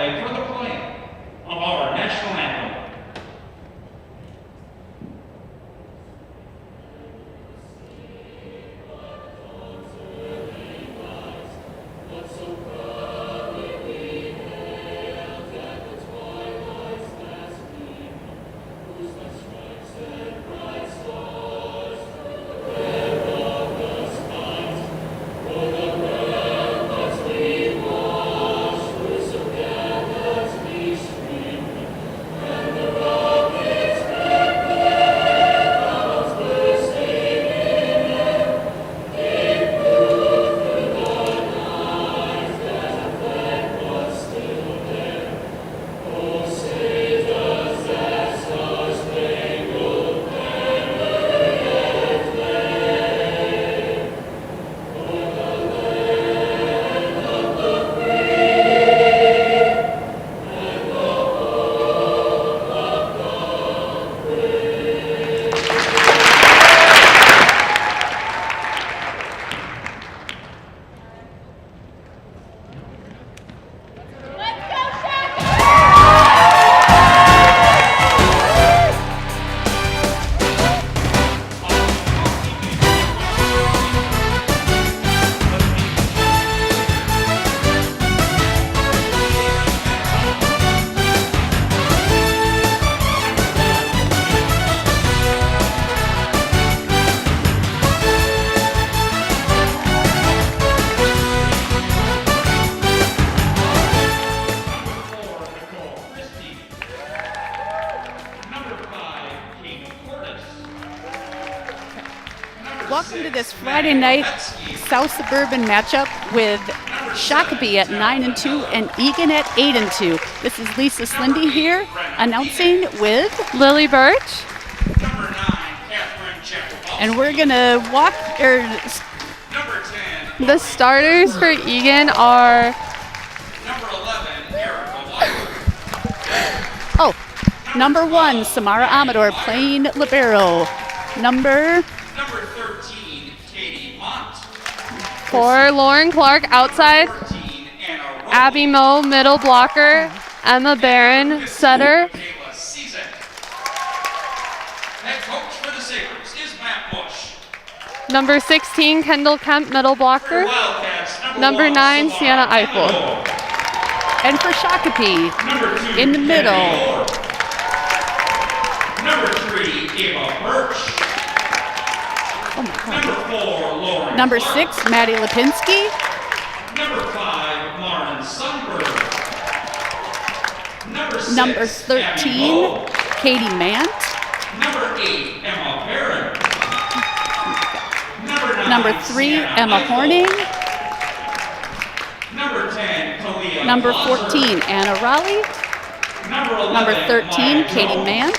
flag for the playing of our national anthem. Welcome to this Friday night South Suburban matchup with Shakopee at 9-2 and Eagan at 8-2. This is Lisa Slindy here announcing with Lily Birch. And we're gonna walk The starters for Eagan are number 1, Samara Amador playing libero. Number 13, Katie Mont. 4, Lauren Clark outside. 14, Anna Rowe. Abby Moe, middle blocker. Emma Barron, setter. Kayla Cizek. Head coach for the Sabers is Matt Bush. Number 16, Kendall Kemp, middle blocker. Wildcats, Number 1, 9, Samara Sienna Eiffel. Amador. and for Shakopee Number 2, in the middle. Kennedy Orr. Number 3, Eva Birch. Number 4, Lauren Number Clark. 6, Maddie Lipinski. Number 5, Lauren Sundberg. Number Six, Abby 13, Moe. Katie Mant. Number 8, Emma Barron. Number 9, 3, Sienna Emma Eiffel. Horning. Number 10, Kalia Number Lazar. 14, Anna Raleigh. Number 11, Number 13, Maya Katie Jones. Mant.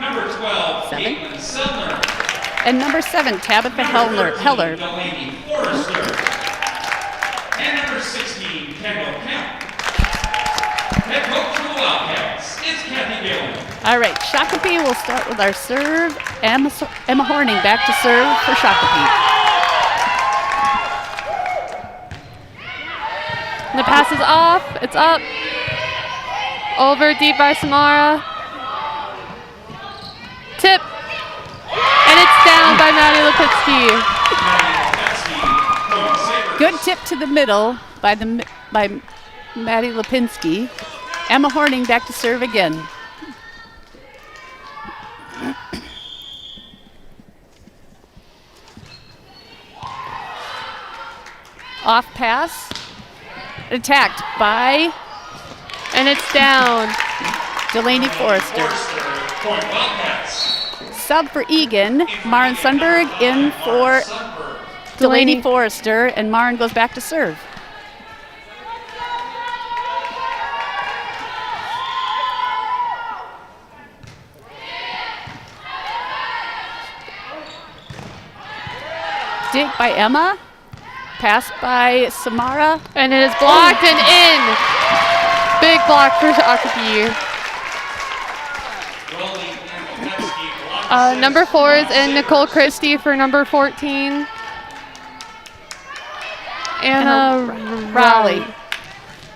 Number 12, 7. Caitlin Sellner. And number 7, Tabitha Number 13, Heller. Delaney Forrester. And number 16, Kendall Kemp. Head coach for the Wildcats is Kathy Gillen. All right, Shakopee will start with our serve. Emma Horning back to serve for Shakopee. The pass is off. It's up. Over deep by Samara. Tip. And it's down by Maddie Lipinski. Good tip to the middle by Maddie Lipinski. Emma Horning back to serve again. Off pass. Attacked by And it's down. Delaney Forrester. Point Wildcats. Sub for Eagan. Maren Sundberg in for Delaney Forrester, and Maren goes back to serve. Dig by Emma. Pass by Samara. And it is blocked and in. Big block for Shakopee. Number 4 is in Nicole Christie for number 14. Anna Raleigh.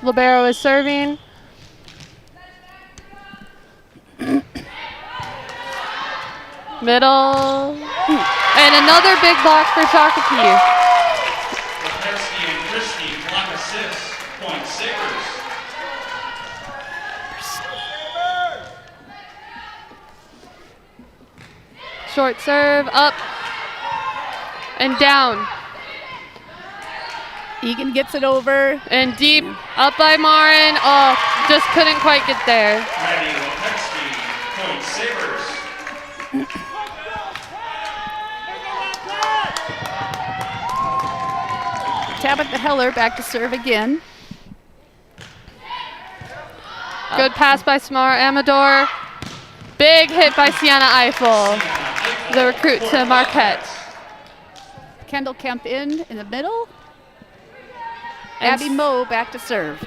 Libero is serving. Middle. And another big block for Shakopee. Lipinski and Christie block assist. Point Sabers. Short serve, up and down. Eagan gets it over. And deep, up by Marin. Oh, just couldn't quite get there. Maddie Lipinski. Point Sabers. Tabitha Heller back to serve again. Good pass by Samara Amador. Big hit by Sienna Eiffel, the recruit to Marquette. Kendall Kemp in the middle. And Abby Moe back to serve.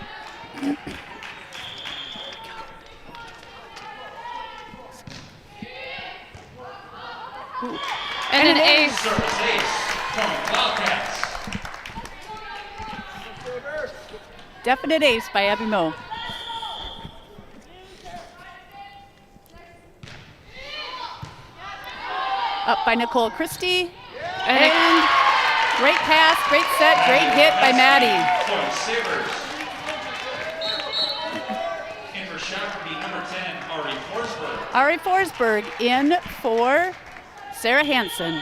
And an ace. Service ace. Point Wildcats. Definite ace by Abby Moe. Up by Nicole Christie. And great pass, great set, great hit by Maddie. Point Sabers. In for Shakopee, number 10, Ari Forsberg. Ari Forsberg in for Sarah Hansen.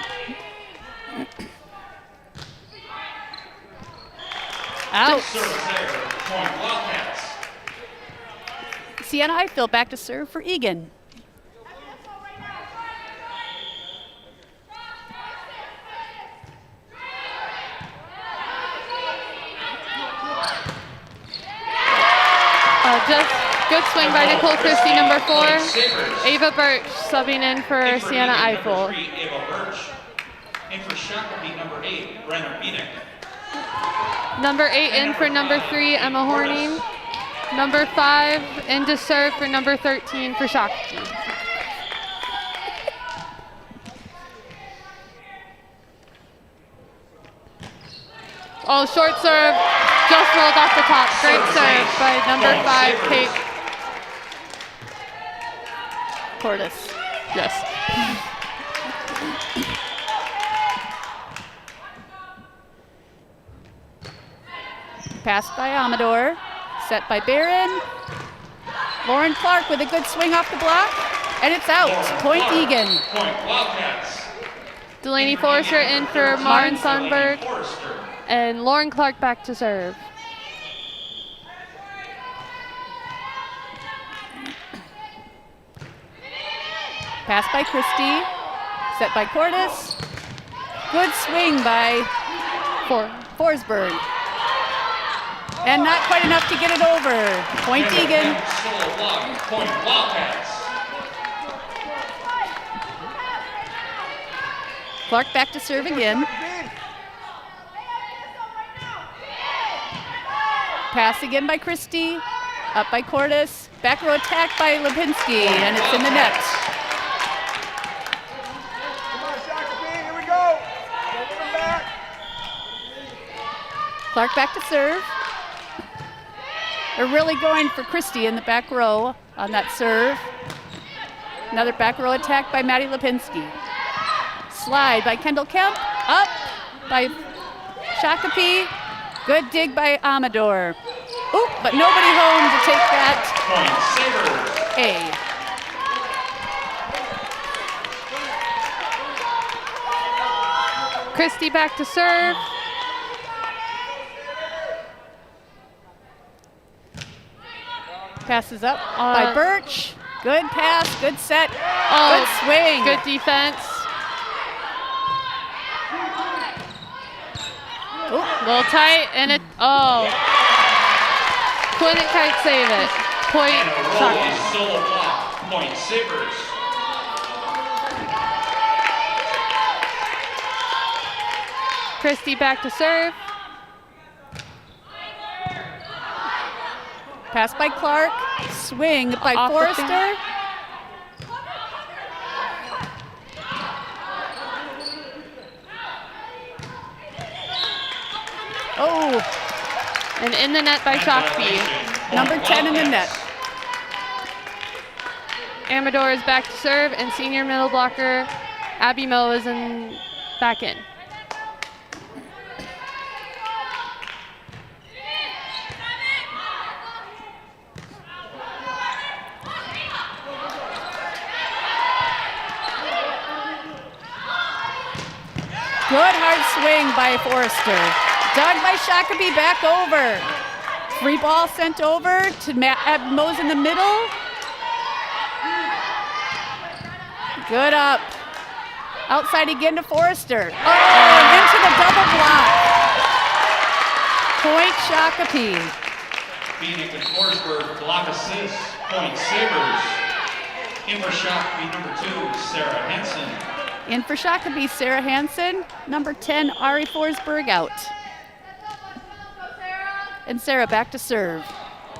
Out. Service error. Point Wildcats. Sienna Eiffel back to serve for Eagan. Just good swing by Nicole Christie, number 4. Point Sabers. Ava Birch subbing in for In for Sienna Eagan, Eiffel. Number 3, Ava Birch. In for Shakopee, number 8, Brenna Bienick. Number 8 in for number 3, Emma Horning. Number 5 in to serve for number 13 for Shakopee. Oh, short serve. Just rolled off the top. Great serve by number 5, Kate. Cordes. Yes. Passed by Amador. Set by Barron. Lauren Clark with a good swing off the block. And it's out. Point Eagan. Point Wildcats. Delaney Forrester in for Marin Sundberg. Forrester. And Lauren Clark back to serve. Pass by Christie. Set by Cordes. Good swing by Forsberg. And not quite enough to get it over. Point Eagan. Solo block. Point Wildcats. Clark back to serve again. Pass again by Christie. Up by Cordes. Back row attack by Lipinski. And it's in the net. Come on, Shakopee, here we go. Come back. Clark back to serve. They're really going for Christie in the back row on that serve. Another back row attack by Maddie Lipinski. Slide by Kendall Kemp. Up by Shakopee. Good dig by Amador. Oop, but nobody home to take that Point Sabers. A. Christie back to serve. Passes up by Birch. Good pass, good set, Oh, good swing. Good defense. Oop, A little tight, and it, couldn't quite save it. Point And a Shakopee. rolling solo block. Point Sabers. Christie back to serve. pass by Clark, swing by Off the Forrester. finger. Oh, An in the net by Shakopee. Number 10 in the net. Amador is back to serve, and senior middle blocker Abby Moe is back in. Good hard swing by Forrester. Dug by Shakopee, back over. Free ball sent over to Moe's in the middle. Good up. Outside again to Forrester. Oh, and into the double block. Point Shakopee. Phoenix and Forsberg block assist. Point Sabers. In for Shakopee, number 2, Sarah Henson. In for Shakopee, Sarah Hansen. Number 10, Ari Forsberg out. And Sarah back to serve.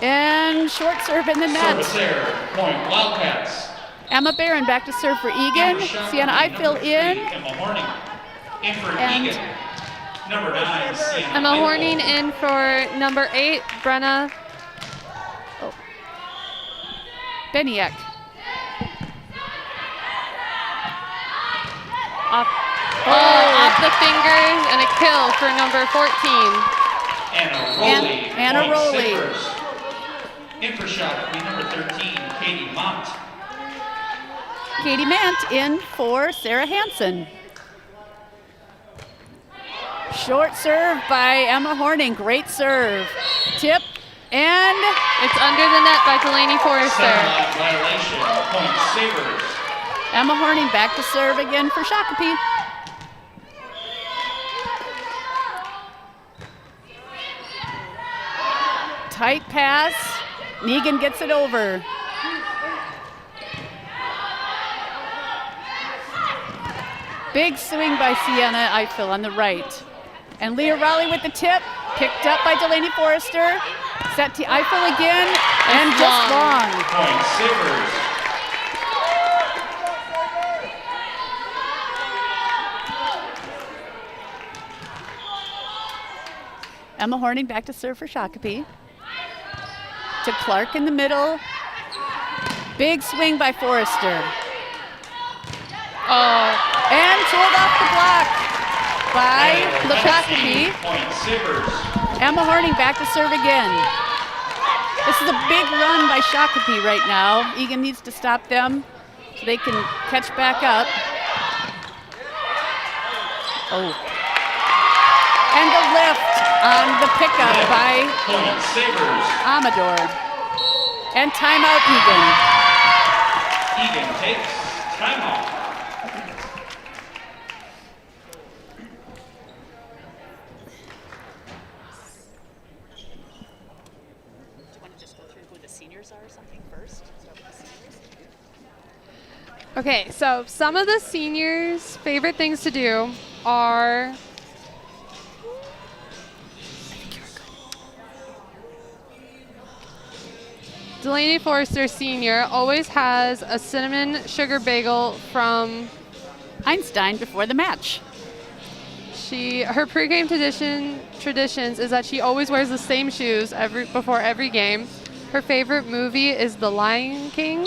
And short serve in the net. Service error. Point Wildcats. Emma Barron back to serve for Eagan. Sienna Eiffel in. Emma Horning. In for And- Eagan. Number 9, Sienna Emma Eiffel. Horning in for number 8, Brenna. Beniak. Off the fingers, and a kill for number 14. Anna Anna Rowley. Sabers. In for Shakopee, number 13, Katie Mont. Katie Mant in for Sarah Hansen. Short serve by Emma Horning. Great serve. Tip and It's under the net by Delaney Forrester. Seven-line violation. Point Sabers. Emma Horning back to serve again for Shakopee. Tight pass. Negan gets it over. Big swing by Sienna Eiffel on the right. And Leah Raleigh with the tip. Picked up by Delaney Forrester. Set to Eiffel again. And just long. Point Sabers. Emma Horning back to serve for Shakopee. To Clark in the middle. Big swing by Forrester. And pulled off the block by Shakopee. Point Sabers. Emma Horning back to serve again. This is a big run by Shakopee right now. Eagan needs to stop them so they can catch back up. Oh. And the lift on the pickup by Point Sabers. Amador. And timeout Eagan. Eagan takes timeout. Okay, so some of the seniors' favorite things to do are Delaney Forrester Sr. always has a cinnamon sugar bagel from Einstein before the match. her pregame traditions is that she always wears the same shoes before every game. Her favorite movie is The Lion King,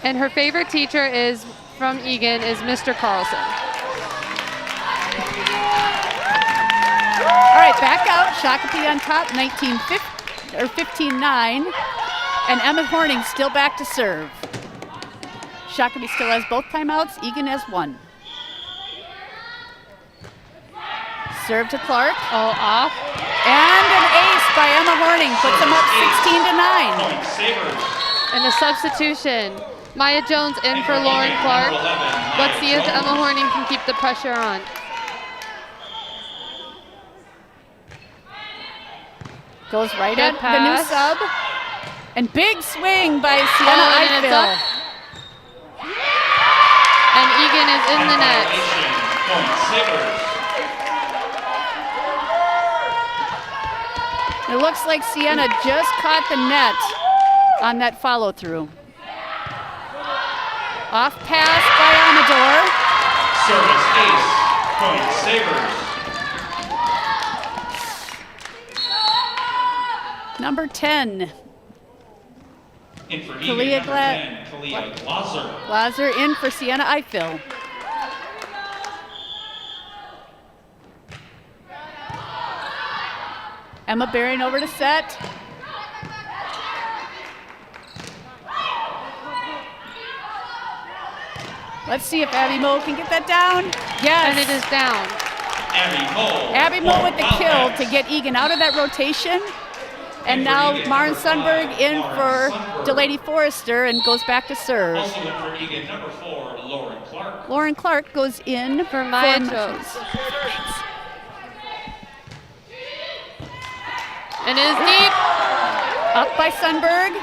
and her favorite teacher is from Eagan is Mr. Carlson. All right, back out. Shakopee on top, 15-9. And Emma Horning still back to serve. Shakopee still has both timeouts. Eagan has one. Serve to Clark. All off. And an ace by Emma Horning. Puts them up 16-9. Point Sabers. And a substitution. Maya Jones in for Lauren Clark. Let's see if Emma Horning can keep the pressure on. Goes right Good at the new pass. sub. And big swing by Sienna and it's Eiffel. up. And Eagan is in the net. Violation. Point Sabers. It looks like Sienna just caught the net on that follow through. Off pass by Amador. Service ace. Point Sabers. Number 10, In for Kalia Eagan, number Gla- 10, Kalia Glazer. Glazer in for Sienna Eiffel. Emma Baring over to set. Let's see if Abby Moe can get that down. Yes. And it is down. Abby Moe. Abby Moe with the kill Wildcats. to get Eagan out of that rotation. And In for now Eagan, Maren number 5, Sundberg in Lauren for Sundberg. Delaney Forrester and goes back to serve. Also in for Eagan, number 4, Lauren Clark. Lauren Clark goes in For Maya for Jones. And it is deep. Up by Sundberg,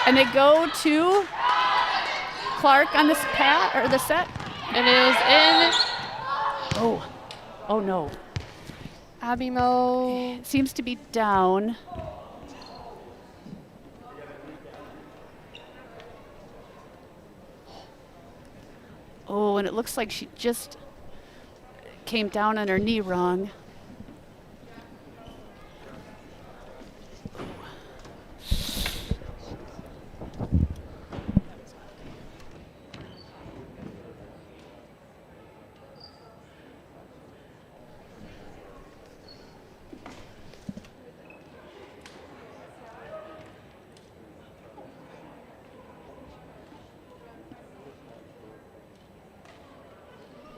and they go to Clark on this or the set. And it is in. Oh no. Abby Moe. Seems to be down. Oh, and it looks like she just came down on her knee wrong.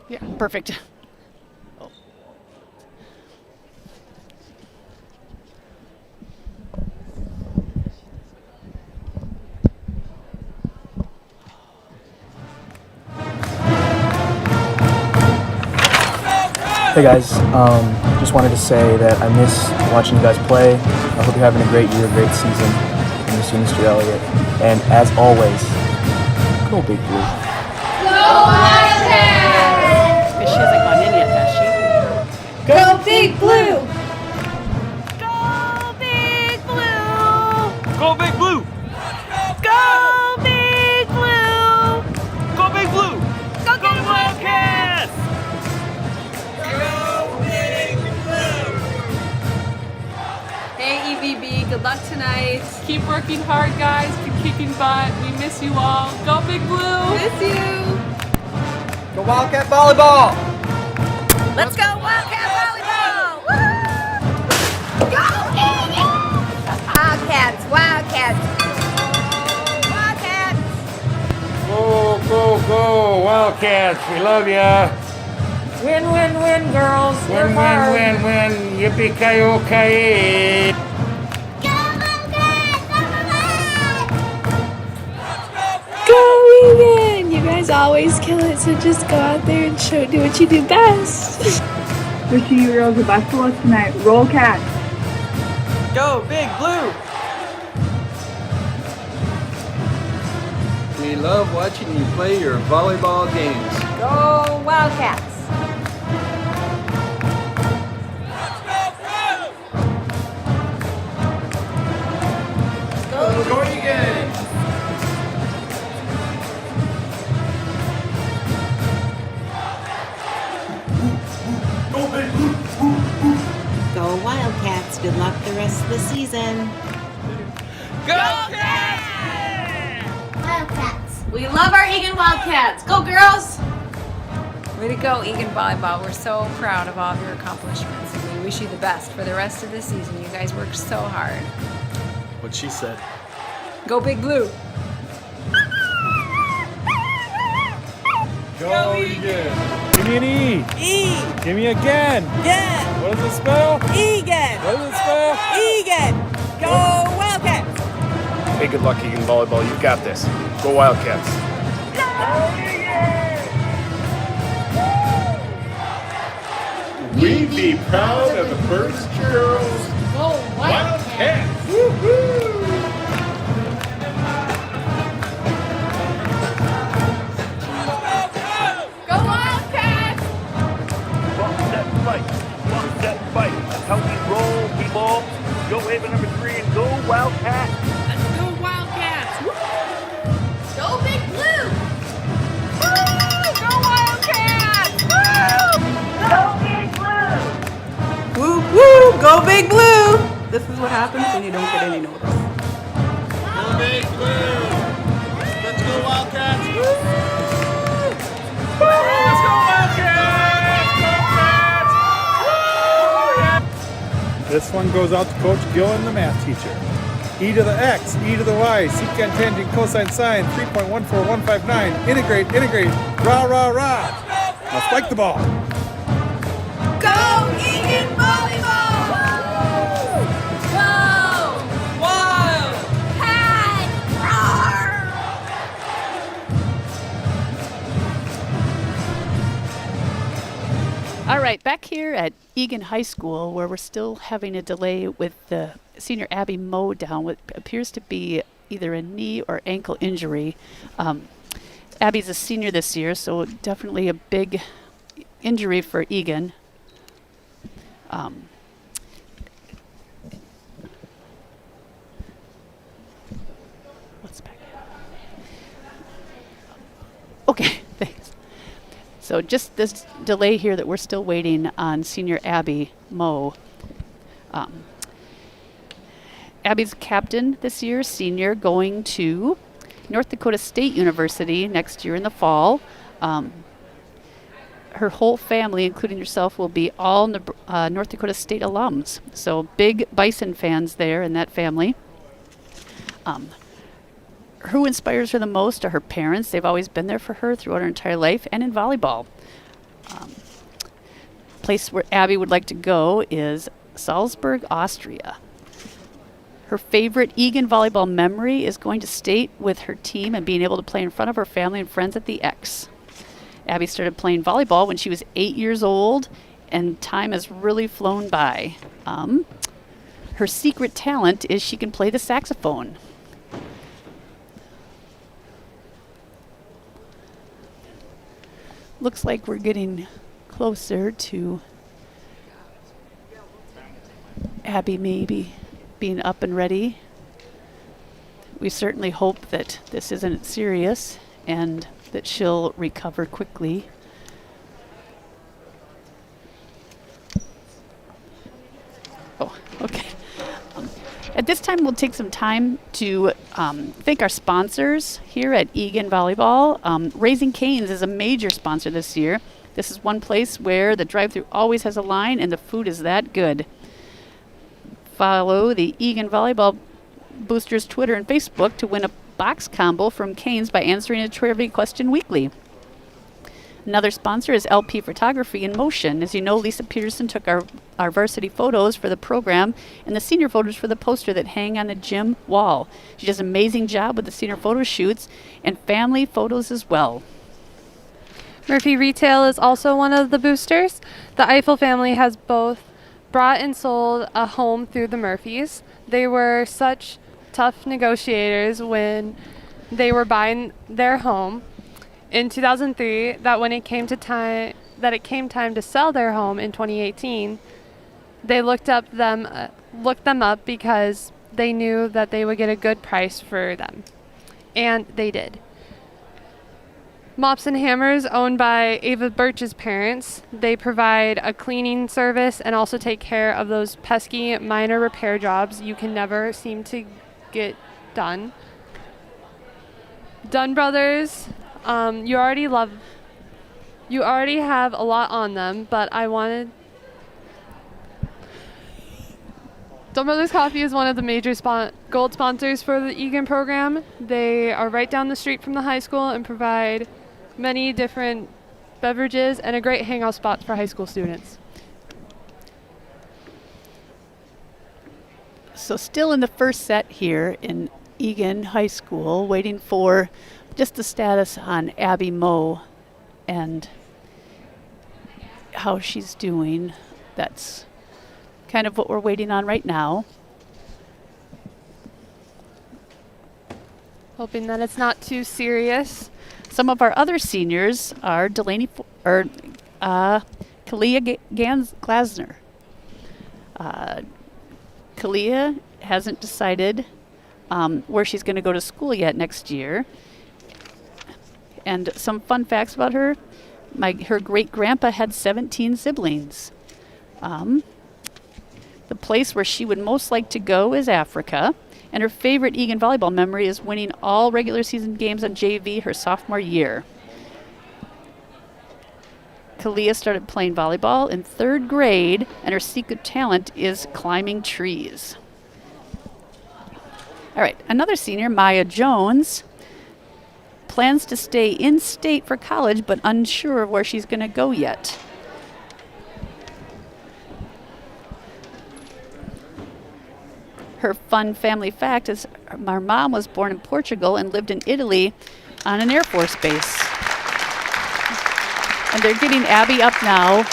Yeah, perfect. Hey guys, just wanted to say that I miss watching you guys play. I hope you're having a great year, great season. I miss you, Mr. Elliott. And as always, go Big Blue. She hasn't gone in yet, has she? Go Big Blue! Go Big Blue! Go Big Blue! Go Big Blue! Go Big Blue! Go get 'em, Wildcats! Hey EVB, good luck tonight. Keep working hard, guys. Keep kicking butt. We miss you all. Go Big Blue. Miss you. Go Wildcat Volleyball! Let's go Wildcat Volleyball! Woo! Go Eagan! Wildcats, Wildcats. Wildcats. Go, go, go, Wildcats, we love ya. Win, win, win, girls. Win, win, win, win, yippee-ki-yo-ki-yay. Go Eagan! You guys always kill it, so just go out there and do what you do best. Wishing you girls the best of luck tonight. Roll Cats! Go Big Blue! We love watching you play your volleyball games. Go Wildcats. Go Eagan! Go Wildcats. Good luck the rest of the season. Wildcats. We love our Eagan Wildcats. Go girls! Way to go, Eagan Volleyball. We're so proud of all of your accomplishments, and we wish you the best for the rest of the season. You guys worked so hard. What she said. Go Big Blue. Go, Eagan. Give me an E. E. Give me again. Yeah. What does it spell? Eagan. What does it spell? Eagan. Go Wildcats. Hey, good luck, Eagan Volleyball. You've got this. Go Wildcats. We be proud of the first girls. Go Wildcats. Woo-hoo. Go Wildcats! One step fight. That's how we roll, people. Go Haven number 3 and go Wildcat. Let's go Wildcats! Go Big Blue. Woo! Go Wildcats. Woo! Go Big Blue. Woo woo! Go Big Blue. This is what happens. happens when you don't get any notice. Let's go Wildcats! Let's go Wildcats! This one goes out to Coach Gillen, the math teacher. E to the X, E to the Y, secant, tangent, cosine, sine, 3.14159. Integrate, integrate, rah, rah, rah. Now spike the ball. Go Eagan Volleyball! Go Wildcat! Roar! All right, back here at Eagan High School, where we're still having a delay with the senior Abby Moe down what appears to be either a knee or ankle injury. Abby's a senior this year, so definitely a big injury for Eagan. What's back here? Okay, thanks. So just this delay here that we're still waiting on senior Abby Moe. Abby's captain this year, senior, going to North Dakota State University next year in the fall. Her whole family, including herself, will be all North Dakota State alums. So big Bison fans there in that family. Who inspires her the most are her parents. They've always been there for her throughout her entire life, and in volleyball. Place where Abby would like to go is Salzburg, Austria. Her favorite Eagan volleyball memory is going to state with her team and being able to play in front of her family and friends at the X. Abby started playing volleyball when she was 8 years old, and time has really flown by. Her secret talent is she can play the saxophone. Looks like we're getting closer to Abby maybe being up and ready. We certainly hope that this isn't serious and that she'll recover quickly. Oh, okay. At this time, we'll take some time to thank our sponsors here at Eagan Volleyball. Raising Cane's is a major sponsor this year. This is one place where the drive-thru always has a line and the food is that good. Follow the Eagan Volleyball Boosters Twitter and Facebook to win a box combo from Cane's by answering a trivia question weekly. Another sponsor is LP Photography in Motion. As you know, Lisa Peterson took our varsity photos for the program and the senior photos for the poster that hang on the gym wall. She does an amazing job with the senior photo shoots and family photos as well. Murphy Retail is also one of the boosters. The Eiffel family has both brought and sold a home through the Murphys. They were such tough negotiators when they were buying their home in 2003 that when it came time to sell their home in 2018, they looked them up because they knew that they would get a good price for them, and they did. Mops and Hammers, owned by Ava Birch's parents. They provide a cleaning service and also take care of those pesky minor repair jobs you can never seem to get done. Dunn Brothers, you already have a lot on them, but Dunn Brothers Coffee is one of the major gold sponsors for the Eagan program. They are right down the street from the high school and provide many different beverages and a great hangout spot for high school students. So still in the first set here in Eagan High School, waiting for just the status on Abby Moe and how she's doing. That's kind of what we're waiting on right now. Hoping that it's not too serious. Some of our other seniors are Kalia Glasner. Kalia hasn't decided where she's going to go to school yet next year. And some fun facts about her. Her great-grandpa had 17 siblings. The place where she would most like to go is Africa, and her favorite Eagan volleyball memory is winning all regular season games on JV her sophomore year. Kalia started playing volleyball in 3rd grade, and her secret talent is climbing trees. All right, another senior, Maya Jones, plans to stay in state for college, but unsure of where she's going to go yet. Her fun family fact is her mom was born in Portugal and lived in Italy on an Air Force base. And they're getting Abby up now.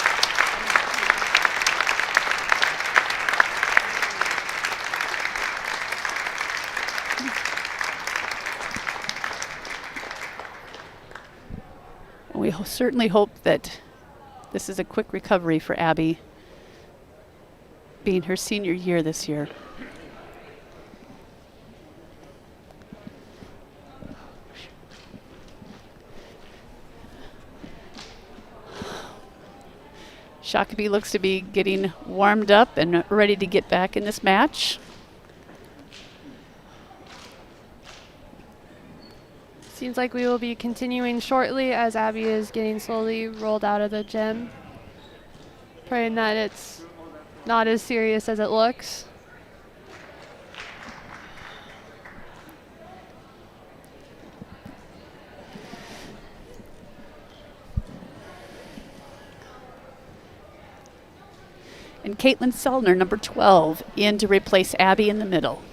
We certainly hope that this is a quick recovery for Abby, being her senior year this year. Shakopee looks to be getting warmed up and ready to get back in this match. Seems like we will be continuing shortly as Abby is getting slowly rolled out of the gym. Praying that it's not as serious as it looks. And Caitlin Sellner, number 12, in to replace Abby in the middle.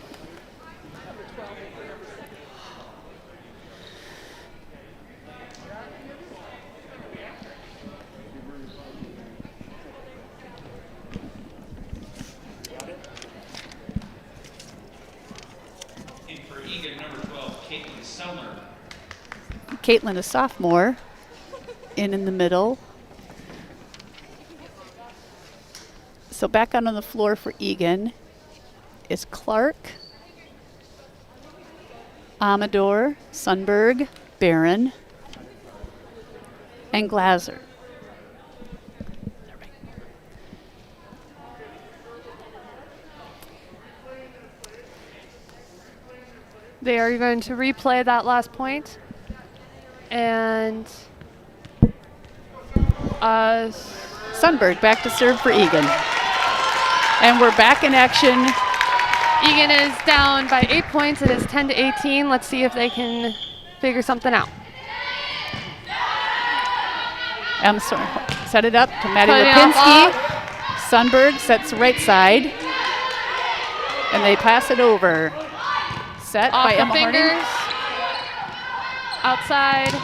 In for Eagan, number 12, Caitlin Sellner. Caitlin, a sophomore, in the middle. So back out on the floor for Eagan is Clark, Amador, Sundberg, Barron, and Glaser. They are going to replay that last point. And Sundberg back to serve for Eagan. And we're back in action. Eagan is down by 8 points. It is 10-18. Let's see if they can figure something out. Set it up to Maddie Lipinski. Sundberg sets right side. And they pass it over. Set Off by the Emma fingers. Harding. Outside.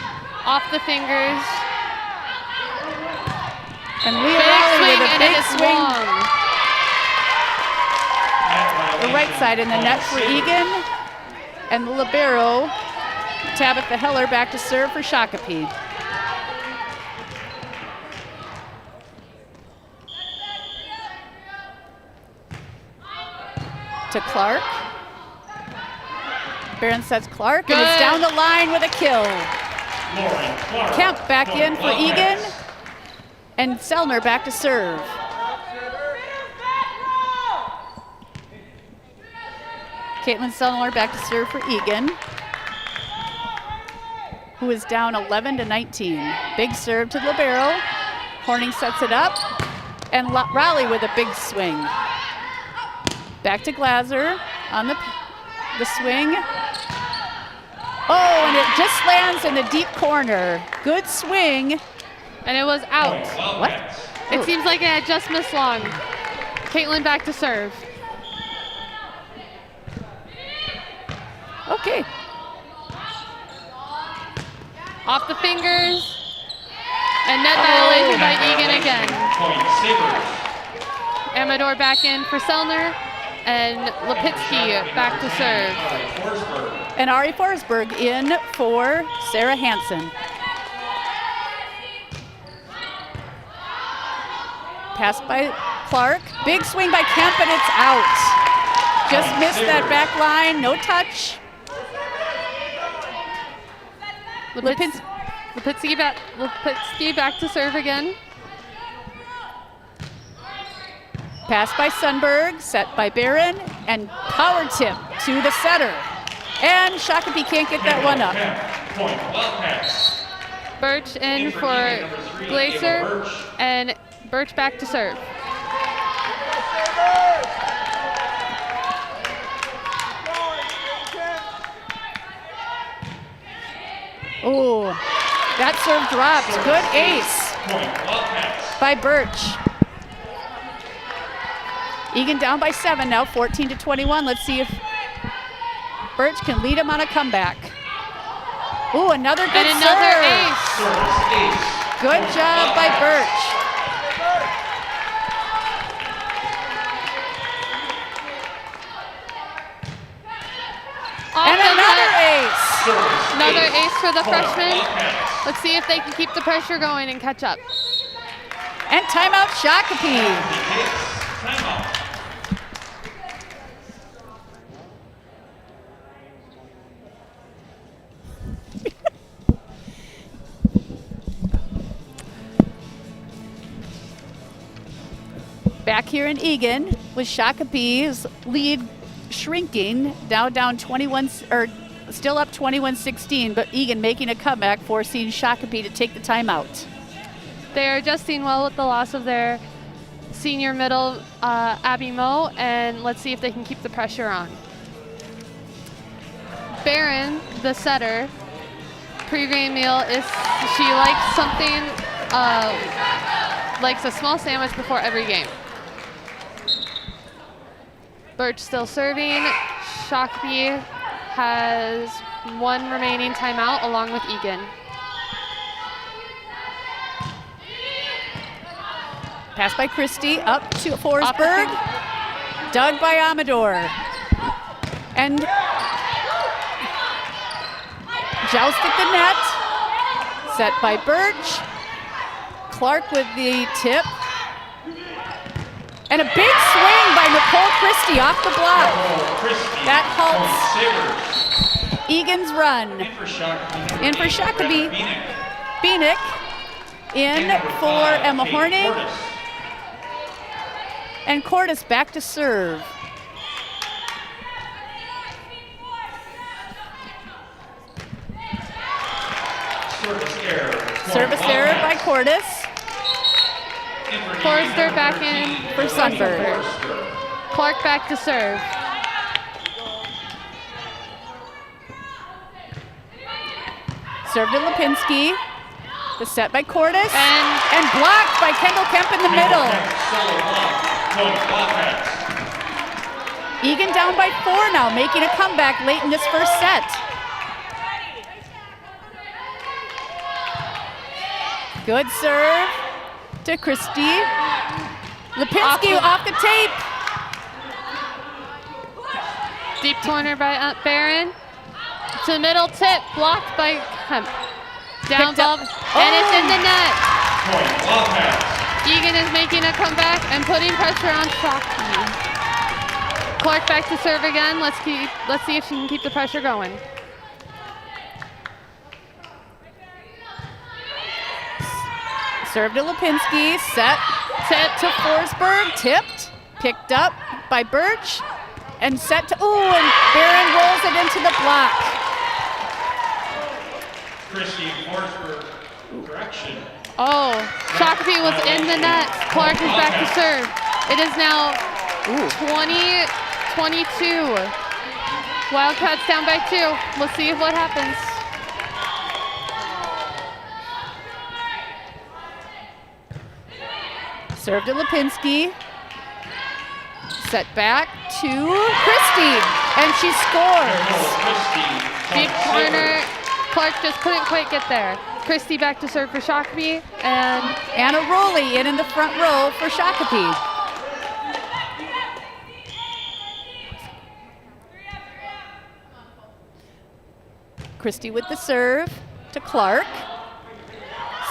Off the fingers. And Leah Raleigh with a big swing. Long. The right side in the net for Eagan. And the libero, Tabitha Heller, back to serve for Shakopee. To Clark. Barron sets Clark. Good. And it's down the line with a kill. Kemp back in for Eagan. And Sellner back to serve. Caitlin Sellner back to serve for Eagan, who is down 11-19. Big serve to libero. Horning sets it up. And Raleigh with a big swing. Back to Glaser on the swing. Oh, and it just lands in the deep corner. Good swing. And it was out. What? It seems like it had just missed long. Caitlin back to serve. Okay. Off the fingers. And net violation by Eagan again. Amador back in for Sellner. And Lipinski back to serve. And Ari Forsberg in for Sarah Hansen. Pass by Clark. Big swing by Kemp, and it's out. Just missed that back line. No touch. Lipinski back to serve again. Pass by Sundberg, set by Barron, and power tip to the setter. And Shakopee can't get that one up. Point Wildcats. Birch in for Glacier, and Birch back to serve. Ooh, that serve dropped. Good ace by Birch. Eagan down by 7 now, 14-21. Let's see if Birch can lead him on a comeback. Ooh, another good and another serve. ace. Good job by Birch. And another ace. Another ace for the freshman. Let's see if they can keep the pressure going and catch up. And timeout Shakopee. Back here in Eagan with Shakopee's lead shrinking, now down 21, or still up 21-16, but Eagan making a comeback, forcing Shakopee to take the timeout. They are adjusting well with the loss of their senior middle, Abby Moe, and let's see if they can keep the pressure on. Barron, the setter, pre-game meal is she likes something, likes a small sandwich before every game. Birch still serving. Shakopee has one remaining timeout along with Eagan. Pass by Christie, up to Forsberg. Dug by Amador. And joust at the net. Set by Birch. Clark with the tip. And a big swing by Nicole Christie off the block. That halts Eagan's run. In for Shakopee. Beanick. In for Emma Horning. And Cordes back to serve. Service error by Cordes. Forrester back in for Sundberg. Clark back to serve. Serve to Lipinski. The set by Cordes. And blocked by Kendall Kemp in the middle. Eagan down by 4 now, making a comeback late in this first set. Good serve to Christie. Lipinski off the tape. Deep corner by Barron. To the middle tip, blocked by Kemp. Down ball, and it's in the net. Eagan is making a comeback and putting pressure on Shakopee. Clark back to serve again. Let's see if she can keep the pressure going. Serve to Lipinski, set to Forsberg, tipped, picked up by Birch, and set to, and Barron rolls it into the block. Christie Forsberg, correction. Shakopee was in the net. Clark is back to serve. It is now 20-22. Wildcats down by 2. We'll see what happens. Serve to Lipinski. Set back to Christie, and she scores. Deep corner. Clark just couldn't quite get there. Christie back to serve for Shakopee, and Anna Rowley in the front row for Shakopee. Christie with the serve to Clark.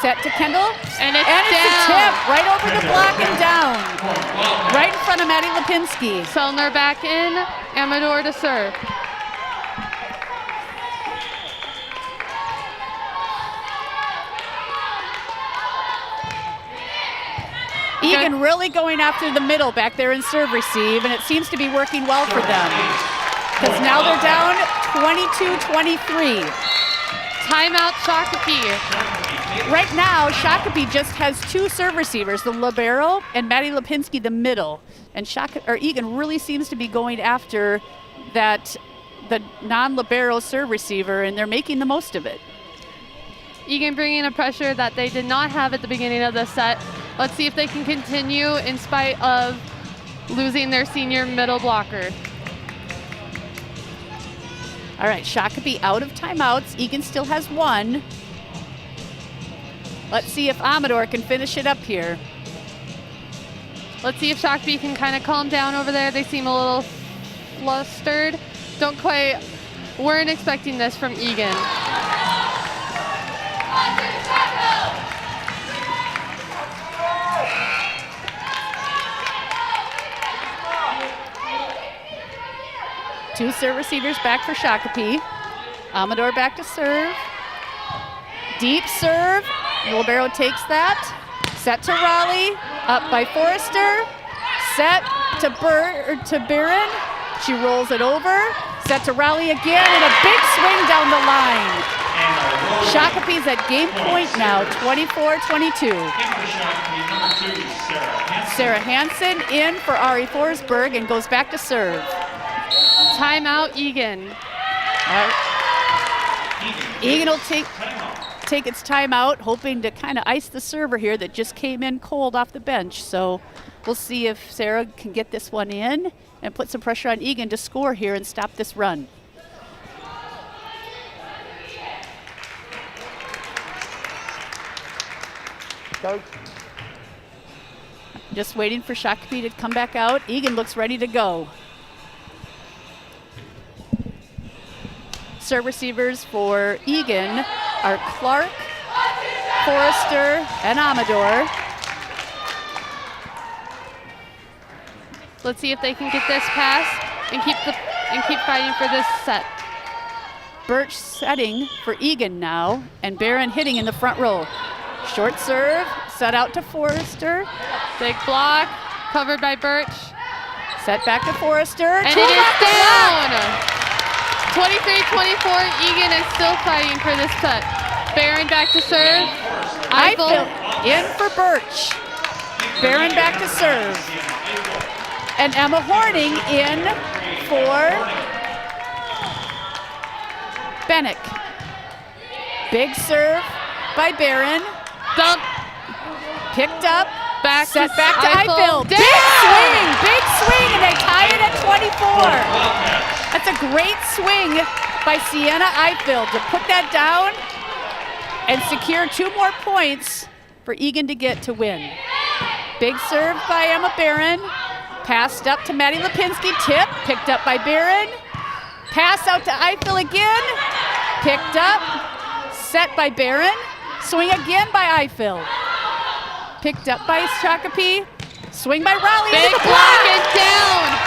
Set to Kendall. And it's a tip right over the block and down. Down. Right in front of Maddie Lipinski. Selner back in. Amador to serve. Eagan really going after the middle back there in serve receive, and it seems to be working well for them. Because now they're down 22-23. Timeout Shakopee. Right now, Shakopee just has 2 serve receivers, the libero and Maddie Lipinski, the middle. And Eagan really seems to be going after the non-libero serve receiver, and they're making the most of it. Eagan bringing a pressure that they did not have at the beginning of the set. Let's see if they can continue in spite of losing their senior middle blocker. All right, Shakopee out of timeouts. Eagan still has 1. Let's see if Amador can finish it up here. Let's see if Shakopee can kind of calm down over there. They seem a little flustered. Weren't expecting this from Eagan. Two serve receivers back for Shakopee. Amador back to serve. Deep serve. Libero takes that. Set to Raleigh. Up by Forrester. Set to Barron. She rolls it over. Set to Raleigh again, and a big swing down the line. Shakopee's at game point now, 24-22. Sarah Hansen in for Ari Forsberg and goes back to serve. Timeout Eagan. Eagan will take its timeout, hoping to kind of ice the server here that just came in cold off the bench. So we'll see if Sarah can get this one in and put some pressure on Eagan to score here and stop this run. Go. Just waiting for Shakopee to come back out. Eagan looks ready to go. Serve receivers for Eagan are Clark, Forrester, and Amador. Let's see if they can get this pass and keep fighting for this set. Birch setting for Eagan now, and Barron hitting in the front row. Short serve, set out to Forrester. Big block, covered by Birch. Set back to Forrester. And it is down! 23-24, Eagan is still fighting for this set. Barron back to serve. Eiffel in for Birch. Barron back to serve. And Emma Horning in for Bennick. Big serve by Barron. Dump. Picked up. Set back to Eiffel. Eiffel. Big swing, and they tie it at 24. That's a great swing by Sienna Eiffel to put that down and secure 2 more points for Eagan to get to win. Big serve by Emma Barron. Passed up to Maddie Lipinski. Tip, picked up by Barron. Pass out to Eiffel again. Picked up. Set by Barron. Swing again by Eiffel. Picked up by Shakopee. Swing by Raleigh. Big block and down.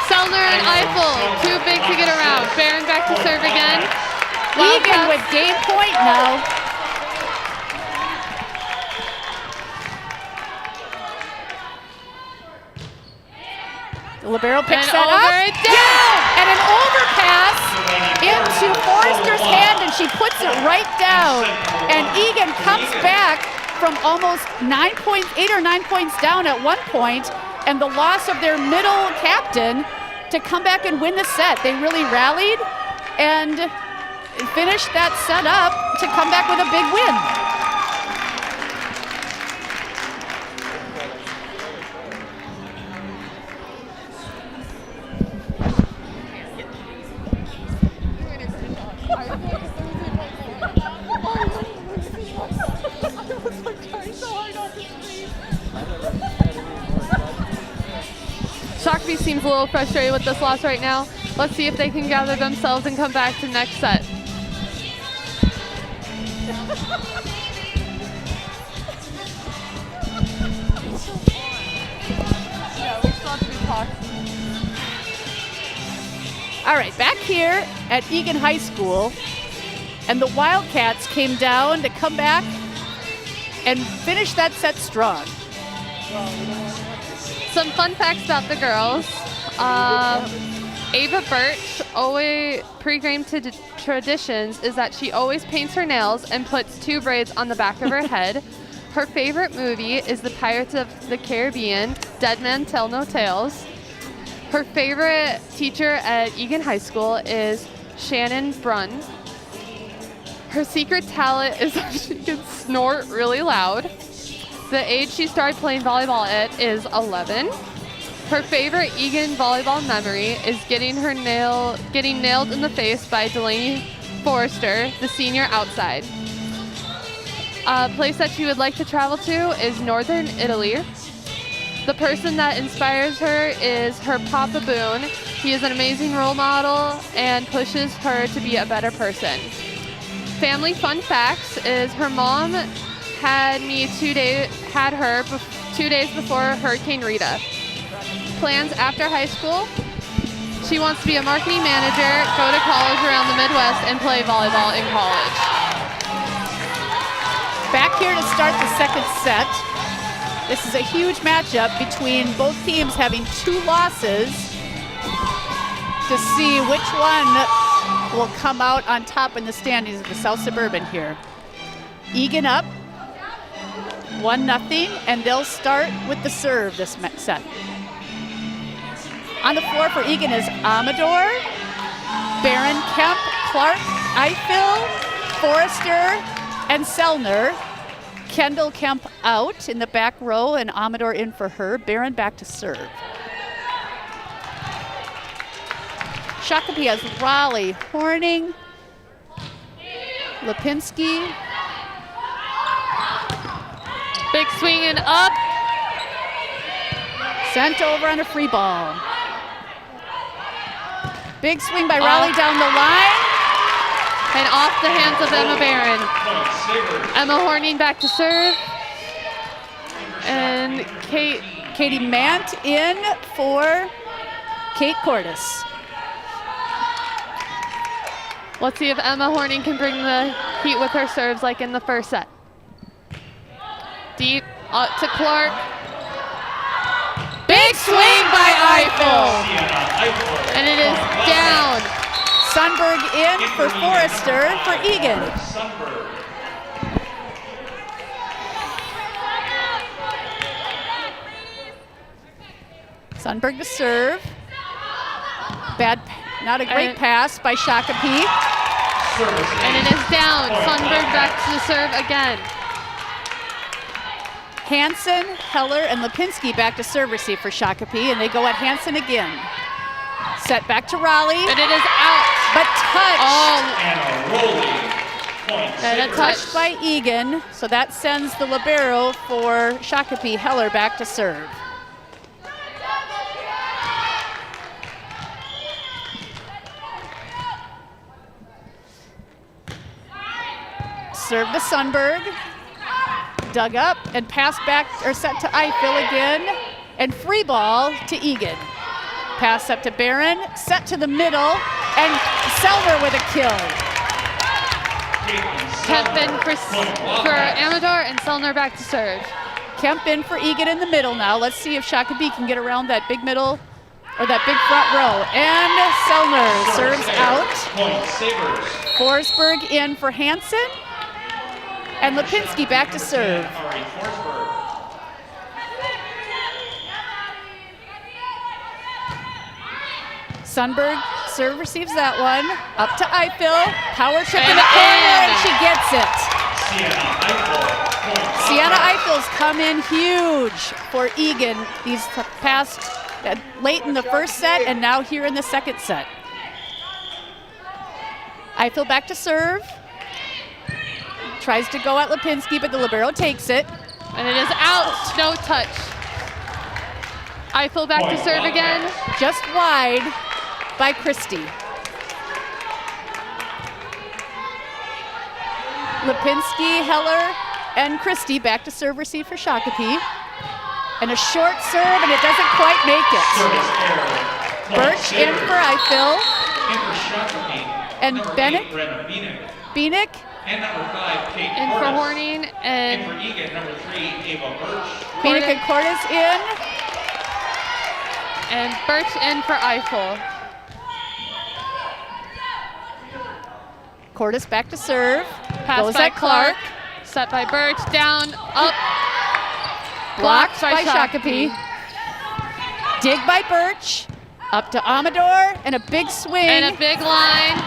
Sellner and Eiffel, too big to get around. Barron back to serve again. Eagan with game point now. The libero picks that up. And an overpass into Forrester's hand, and she puts it right down. And Eagan comes back from almost 8 or 9 points down at one point, and the loss of their middle captain to come back and win the set. They really rallied and finished that set up to come back with a big win. Shakopee seems a little frustrated with this loss right now. Let's see if they can gather themselves and come back to next set. All right, back here at Eagan High School, and the Wildcats came down to come back and finish that set strong. Some fun facts about the girls. Ava Birch, always pre-game traditions is that she always paints her nails and puts 2 braids on the back of her head. Her favorite movie is the Pirates of the Caribbean, Dead Men Tell No Tales. Her favorite teacher at Eagan High School is Shannon Brunn. Her secret talent is that she can snort really loud. The age she started playing volleyball at is 11. Her favorite Eagan volleyball memory is getting nailed in the face by Delaney Forrester, the senior outside. A place that she would like to travel to is Northern Italy. The person that inspires her is her Papa Boone. He is an amazing role model and pushes her to be a better person. Family fun facts is her mom had her 2 days before Hurricane Rita. Plans after high school, she wants to be a marketing manager, go to college around the Midwest, and play volleyball in college. Back here to start the second set. This is a huge matchup between both teams having 2 losses to see which one will come out on top in the standings of the South Suburban here. Eagan up 1-0, and they'll start with the serve this set. On the floor for Eagan is Amador, Barron, Kemp, Clark, Eiffel, Forrester, and Sellner. Kendall Kemp out in the back row and Amador in for her. Barron back to serve. Shakopee has Raleigh, Horning, Lipinski. Big swing and up. Sent over on a free ball. Big swing by Raleigh down the line. And off the hands of Emma Barron. Emma Horning back to serve. And Katie Mant in for Kate Cordes. Let's see if Emma Horning can bring the heat with her serves like in the first set. Deep up to Clark. Big swing by Eiffel. And it is down. Sundberg in for Forrester for Eagan. Sundberg to serve. Not a great pass by Shakopee. And it is down. Sundberg back to serve again. Hansen, Heller, and Lipinski back to serve receive for Shakopee, and they go at Hansen again. Set back to Raleigh. And it is out. But touch. And a touched by Eagan, so that sends the libero for Shakopee, Heller, back to serve. Serve to Sundberg. Dug up and pass back, or set to Eiffel again. And free ball to Eagan. Pass up to Barron, set to the middle, and Selmer with a kill. Kemp in for Amador and Sellner back to serve. Kemp in for Eagan in the middle now. Let's see if Shakopee can get around that big middle, or that big front row. And Sellner serves out. Forsberg in for Hansen. And Lipinski back to serve. Sundberg serve receives that one. Up to Eiffel. Power trip in the corner, and she gets it. Sienna Eiffel's come in huge for Eagan these past late in the first set and now here in the second set. Eiffel back to serve. Tries to go at Lipinski, but the libero takes it. And it is out. No touch. Eiffel back to serve again. Just wide by Christie. Lipinski, Heller, and Christie back to serve receive for Shakopee. And a short serve, and it doesn't quite make it. Birch in for Eiffel. And Beanick And number 5, Kate in for Cordes. Horning, In and for Eagan, number 3, Ava Birch. Phoenix and Cordes in. and Birch in for Eiffel. Cordes back to serve. Pass Goes by at Clark. Set by Birch, down, up. Blocked by Shakopee. Dig by Birch. Up to Amador, and a big swing. And a big line.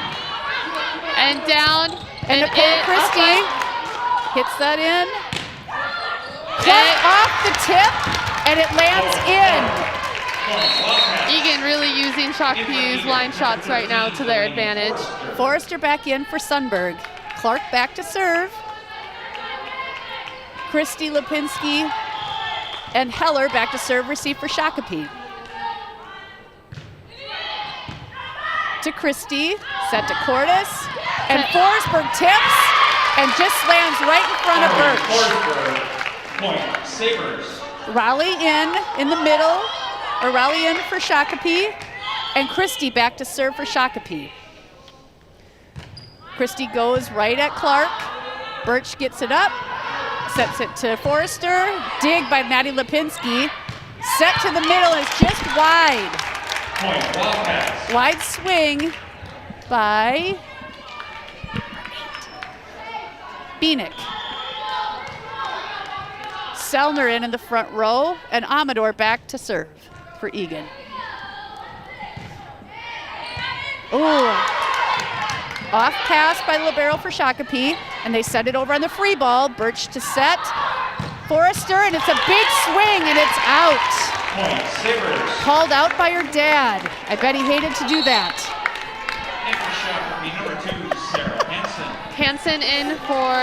And down. And Nicole in, Christie up. hits that in. Clark off the tip, and it lands in. Eagan really using Shakopee's line shots right now to their advantage. Forrester back in for Sundberg. Clark back to serve. Christie, Lipinski, and Heller back to serve, receive for Shakopee. To Christie, set to Cordes, and Forsberg tips and just lands right in front of Birch. Forsberg, point, Sabers. Raleigh in the middle, or Raleigh in for Shakopee, and Christie back to serve for Shakopee. Christie goes right at Clark. Birch gets it up, sets it to Forrester. Dig by Maddie Lipinski. Set to the middle, is just wide. Point, Wildcats. Wide swing by Beanick. Selner in the front row, and Amador back to serve for Eagan. Ooh. Off pass by Libero for Shakopee, and they set it over on the free ball. Birch to set. Forrester, and it's a big swing, and it's out. Point, Sabers. Called out by her dad. I bet he hated to do that. And for Shakopee, number 2, Sarah Hansen. Hansen in for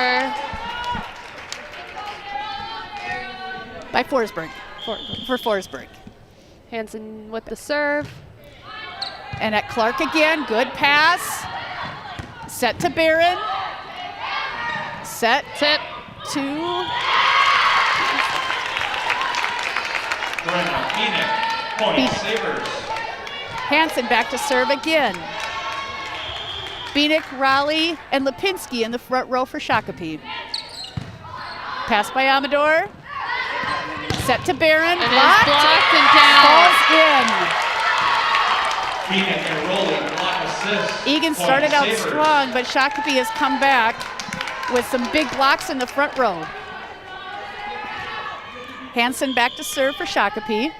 By Forsberg. For Forsberg. Hansen with the serve. And at Clark again, good pass. Set to Barron. Set Tip. to Brenna Phoenix, point, Sabers. Hansen back to serve again. Beanick, Raleigh, and Lipinski in the front row for Shakopee. Pass by Amador. Set to Barron. And it's blocked and down. Falls in. Phoenix and rolling, block assist. Eagan Point, started out Sabers. strong, but Shakopee has come back with some big blocks in the front row. Hansen back to serve for Shakopee.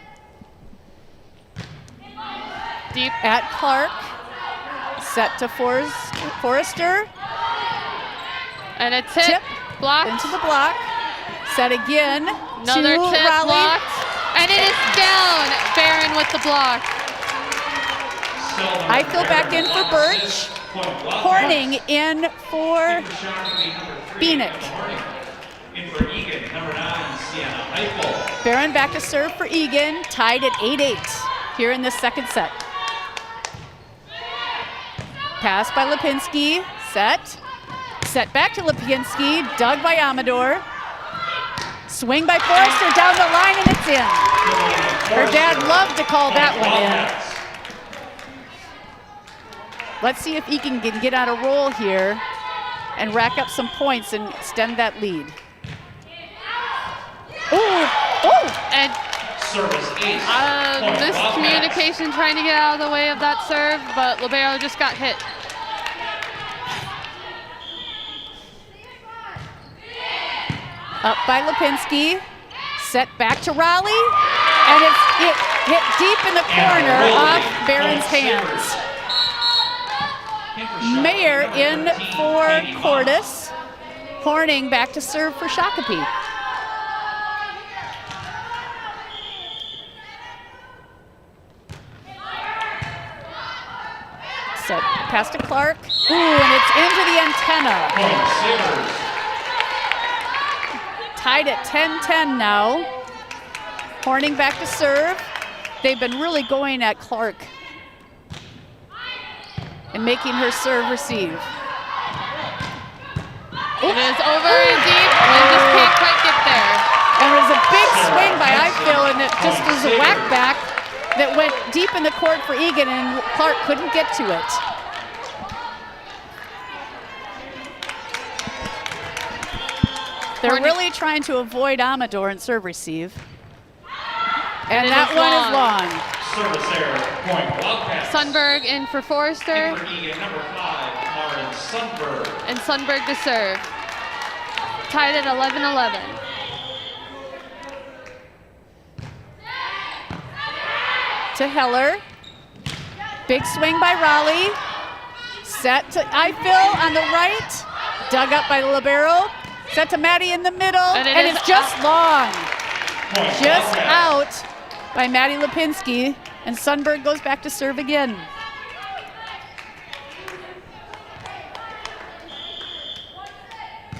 Deep at Clark. Set to Forrester. And a tip. Blocked. Into the block. Set again. Another to tip Raleigh. blocked. And it is down. Barron with the block. Eiffel back in for Birch. Horning in for Beanick. In for Eagan, number 9, Sienna Eiffel. Barron back to serve for Eagan, tied at 8-8 here in this second set. Pass by Lipinski, set. Set back to Lipinski, dug by Amador. Swing by Forrester down the line, and it's in. Her dad loved to call that one in. Let's see if Eagan can get on a roll here and rack up some points and extend that lead. And service ace. miscommunication trying to get out of the way of that serve, but Libero just got hit. Up by Lipinski, set back to Raleigh, and it hit deep in the corner off Barron's hands. Mayer in for Cordes. Horning back to serve for Shakopee. Set pass to Clark. Ooh, and it's into the antenna. Tied at 10-10 now. Horning back to serve. They've been really going at Clark and making her serve receive. It is over and deep and just can't quite get there. And it was a big swing by Eiffel, and it just was a whack back that went deep in the court for Eagan, and Clark couldn't get to it. They're Horny- really trying to avoid Amador and serve receive. And it that is one long. is long. Service error, point Wildcats. Sundberg in for Forrester. In for Eagan, number 5, Lauren Sundberg. And Sundberg to serve. Tied at 11-11. To Heller. Big swing by Raleigh. Set to Eiffel on the right. Dug up by the libero. Set to Maddie in the middle. And it's just long. Point Just Wildcats. out by Maddie Lipinski. And Sundberg goes back to serve again.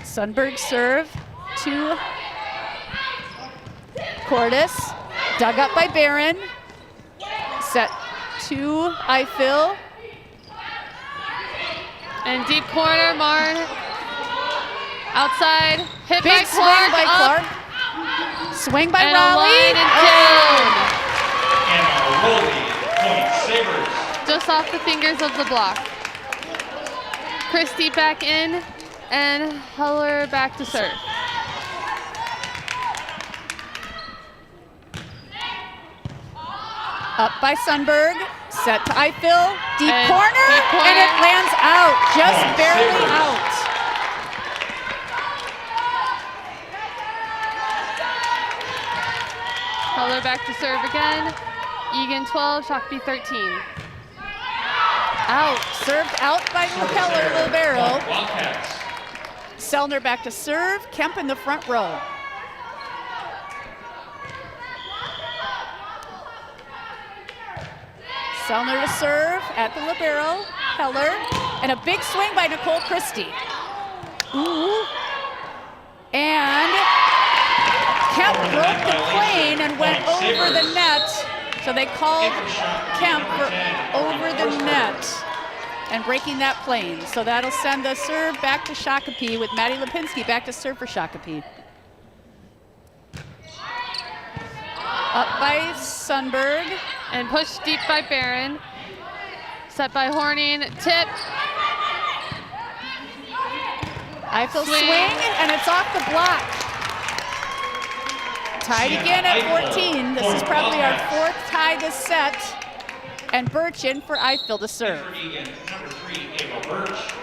Sundberg serve to Cordes. Dug up by Barron. Set to Eiffel. And deep corner, Marn. Outside, hit Big by swing Clark. by up, Clark. Swing by and a Raleigh. line and And a rolling point Sabers. down. Just off the fingers of the block. Christie back in, and Heller back to serve. Up by Sundberg. Set to Eiffel. Deep And corner. deep corner. And it lands out. Just Point barely Sabres. out. Heller back to serve again. Eagan 12, Shakopee 13. Out. Served out by Keller libero. Point Wildcats. Sellner back to serve. Kemp in the front row. Sellner to serve at the libero. Heller. And a big swing by Nicole Christie. Ooh. And Kemp broke the plane and went over the net. So they called Kemp for over the net and breaking that plane. So that'll send the serve back to Shakopee with Maddie Lipinski back to serve for Shakopee. Up by Sundberg. And pushed deep by Barron. Set by Horning, tip. Eiffel Swing. swing, and it's off the block. Tied again at 14. This is probably our fourth tie this set. And Birch in for Eiffel to serve. For Eagan, number 3, Ava Birch.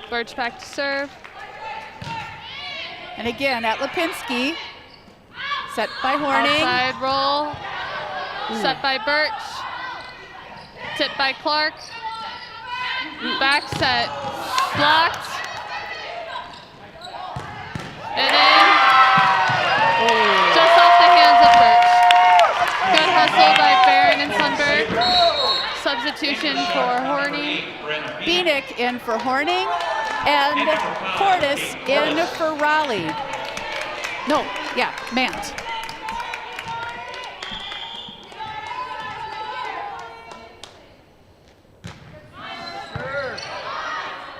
Birch back to serve. And again at Lipinski. Set by Horning. Outside roll. Set by Birch. Tip by Clark. Back set. Blocked. And in. Just off the hands of Birch. Good hustle by Barron and Sundberg. Substitution for Horning. Beanick in for Horning. And Cordes in for Raleigh. No, yeah, Mant.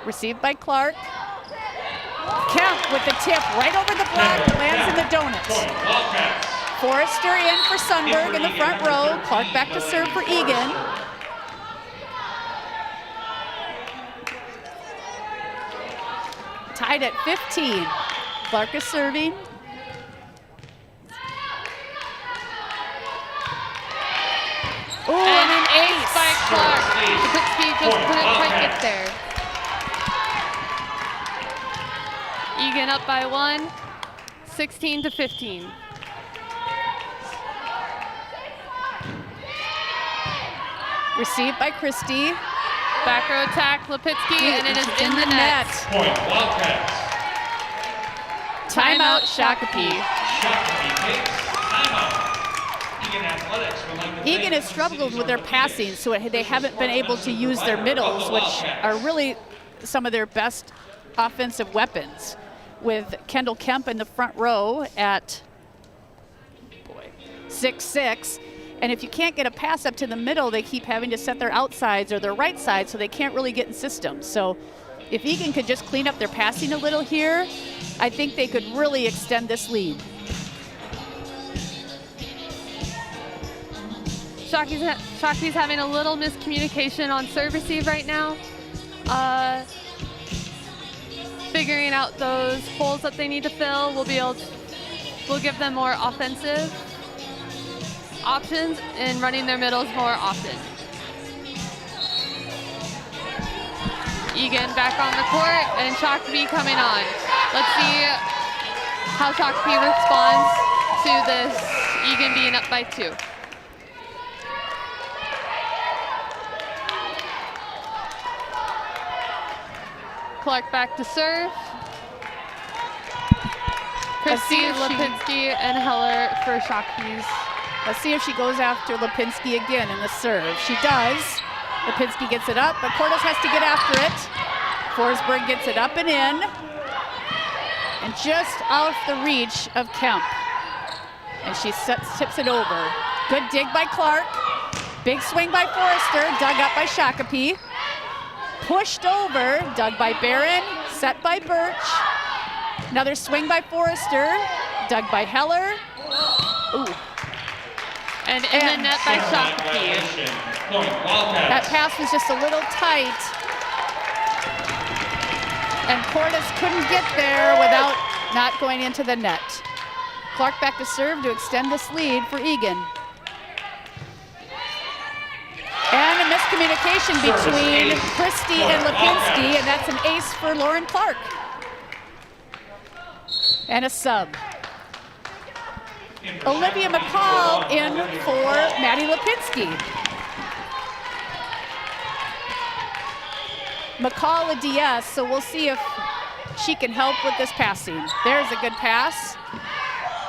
Received by Clark. Kemp with the tip right over the block, lands in the donut. Point Wildcats. Forrester in for Sundberg in the front row. Clark back to serve for Eagan. Tied at 15. Clark is serving. Ooh, And and an ace ace. by Clark. Lipinski just couldn't quite get there. Eagan up by 1, 16-15. Received by Christie. Back row attack, Lipinski, and it is in the net. Point Wildcats. Timeout, Shakopee. Shakopee takes timeout. Eagan Athletics would like to thank Eagan has struggled with their passing, so they haven't been able to use their middles, which are really some of their best offensive weapons, with Kendall Kemp in the front row at 6'6". And if you can't get a pass up to the middle, they keep having to set their outsides or their right side, so they can't really get in systems. So if Eagan could just clean up their passing a little here, I think they could really extend this lead. Shakopee's having a little miscommunication on serve receive right now. figuring out those holes that they need to fill. We'll give them more offensive options and running their middles more often. Eagan back on the court and Shakopee coming on. Let's see how Shakopee responds to this Eagan being up by 2. Clark back to serve. Christy, Lipinski, and Heller for Shakopee's. Let's see if she goes after Lipinski again in the serve. She does. Lipinski gets it up, but Cordes has to get after it. Forsberg gets it up and in. And just off the reach of Kemp. And she tips it over. Good dig by Clark. Big swing by Forrester, dug up by Shakopee. Pushed over, dug by Barron, set by Birch. Another swing by Forrester, dug by Heller. Ooh. And in the net by Shakopee. That pass was just a little tight. And Cordes couldn't get there without not going into the net. Clark back to serve to extend this lead for Eagan. And a miscommunication between Christie and Lipinski, and that's an ace for Lauren Clark. And a sub. Olivia McCall in for Maddie Lipinski. McCall a DS, so we'll see if she can help with this passing. There's a good pass.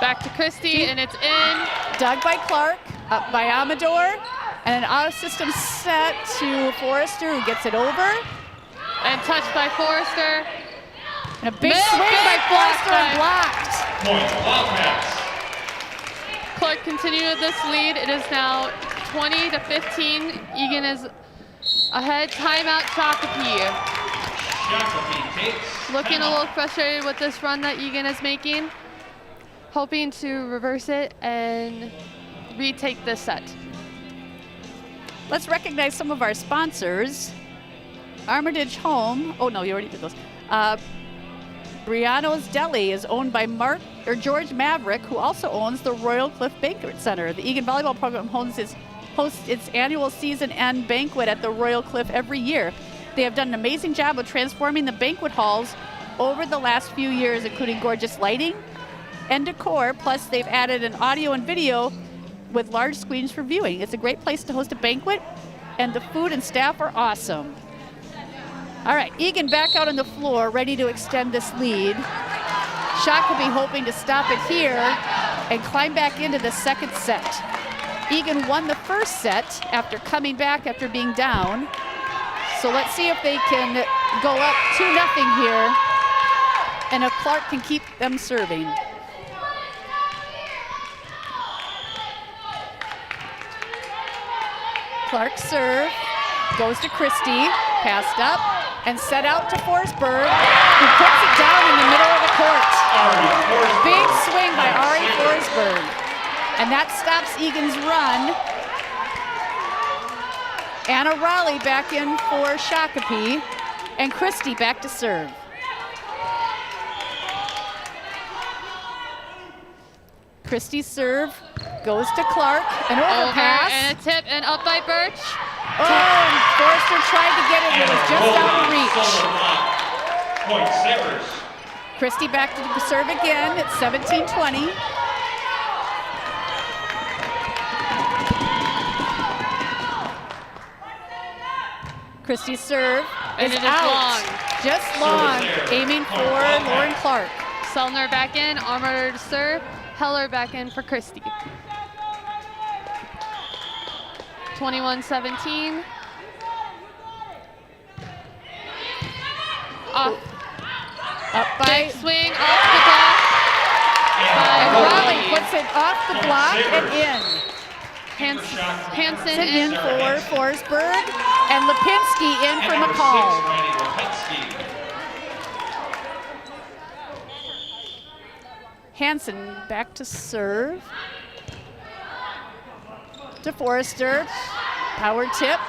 Back to Christie, and it's in. Dug by Clark, up by Amador, and an out-of-system set to Forrester, who gets it over. And touched by Forrester. And a big swing by Forrester, blocked. Point Wildcats. Clark continued with this lead. It is now 20-15. Eagan is ahead. Timeout, Shakopee. Shakopee takes. Looking a little frustrated with this run that Eagan is making. Hoping to reverse it and retake this set. Let's recognize some of our sponsors. Armitage Home. Oh no, you already did those. Briano's Deli is owned by George Maverick, who also owns the Royal Cliff Banquet Center. The Eagan Volleyball program hosts its annual season end banquet at the Royal Cliff every year. They have done an amazing job of transforming the banquet halls over the last few years, including gorgeous lighting and decor. Plus, they've added an audio and video with large screens for viewing. It's a great place to host a banquet, and the food and staff are awesome. All right, Eagan back out on the floor, ready to extend this lead. Shakopee hoping to stop it here and climb back into the second set. Eagan won the first set after coming back after being down. So let's see if they can go up 2-0 here, and if Clark can keep them serving. Clark serve, goes to Christie, passed up, and set out to Forsberg, who puts it down in the middle of the court. Big swing by Ari Forsberg. And that stops Eagan's run. Anna Raleigh back in for Shakopee, and Christie back to serve. Christie's serve goes to Clark, an overpass. And a tip, and up by Birch. Oh, and Forrester tried to get it, but it was just out of reach. Point Sabers. Christie back to serve again at 17-20. Christie's serve and is it is out. long. Just long, aiming for Lauren Clark. Selner back in, Armour to serve. Heller back in for Christie. 21-17. Off. Up by. Big swing off the block. And Raleigh puts it off the block and in. Hansen in for Forsberg, and Lipinski in for McCall. Hansen back to serve. To Forrester. Power tip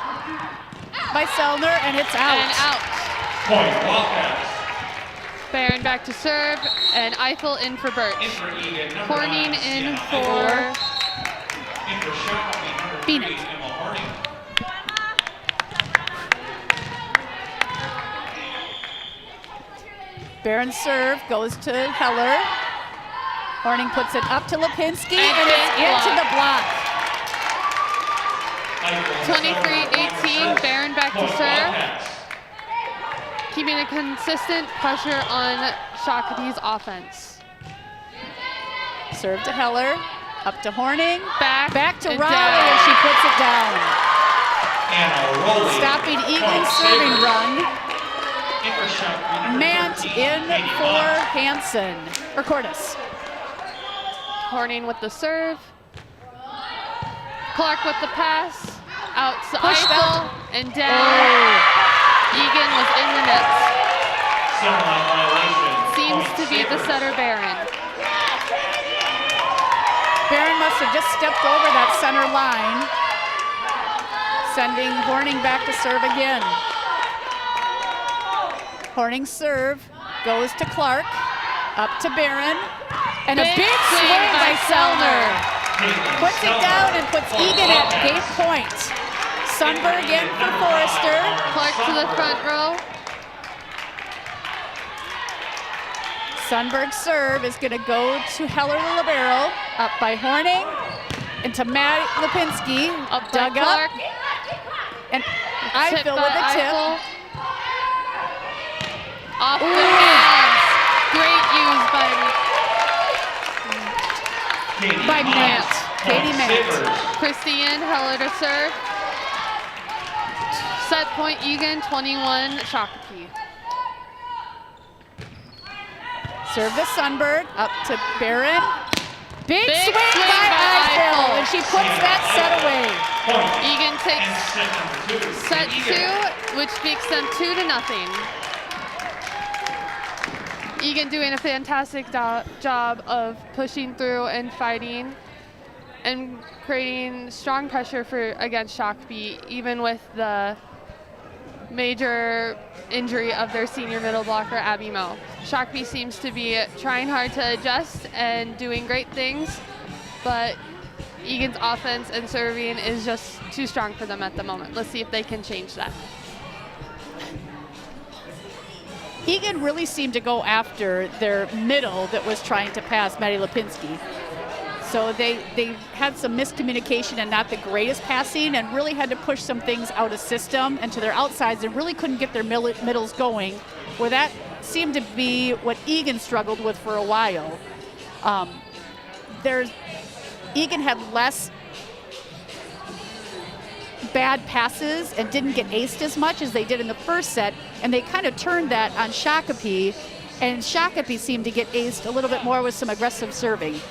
by Selner, and it's out. And out. Point Wildcats. Barron back to serve, and Eiffel in for Birch. In for Eagan, number Horning 9, in Sienna for Eiffel. In for Shakopee, number 3, Phoenix. Emma Horning. Barron's serve goes to Heller. Horning puts it up to Lipinski, and it's into the block. 23-18, Barron back to serve. Keeping a consistent pressure on Shakopee's offense. Serve to Heller, up to Horning, back to and Raleigh, down. and she puts it down. Anna Rowley. Stopping Egan's Point serving Sabers. run. In for Shakopee, number Mant 13, in Katie for Mott. Hansen, or Cordes. Horning with the serve. Clark with the pass. Out to Pushed Eiffel out. and down. Egan was in the net. Center line violation. Seems Point to be the Sabers. setter Barron. Barron must have just stepped over that center line, sending Horning back to serve again. Horning's serve goes to Clark, up to Barron, and a big swing by Selner. Puts it down and puts Egan at game point. Sundberg in for Forrester. Clark to the front row. Sundberg's serve is going to go to Heller the libero, up by Horning, into Matt Lipinski, Up by dug Clark. up, and Tip Eiffel with by a tip. Eiffel. Off the hands. Great use By Mant. Katie Mant. Christian Heller to serve. Set point Egan, 21 Shakopee. Serve to Sundberg, up to Barron. Big swing swing by by Eiffel, Eiffel. and she puts that set away. Egan takes set 2, which makes them 2-0. Egan doing a fantastic job of pushing through and fighting and creating strong pressure against Shakopee, even with the major injury of their senior middle blocker, Abby Moe. Shakopee seems to be trying hard to adjust and doing great things, but Egan's offense and serving is just too strong for them at the moment. Let's see if they can change that. Egan really seemed to go after their middle that was trying to pass Maddie Lipinski. So they had some miscommunication and not the greatest passing, and really had to push some things out of system and to their outsides, and really couldn't get their middles going, where that seemed to be what Egan struggled with for a while. Egan had less bad passes and didn't get aced as much as they did in the first set, and they kind of turned that on Shakopee, and Shakopee seemed to get aced a little bit more with some aggressive serving.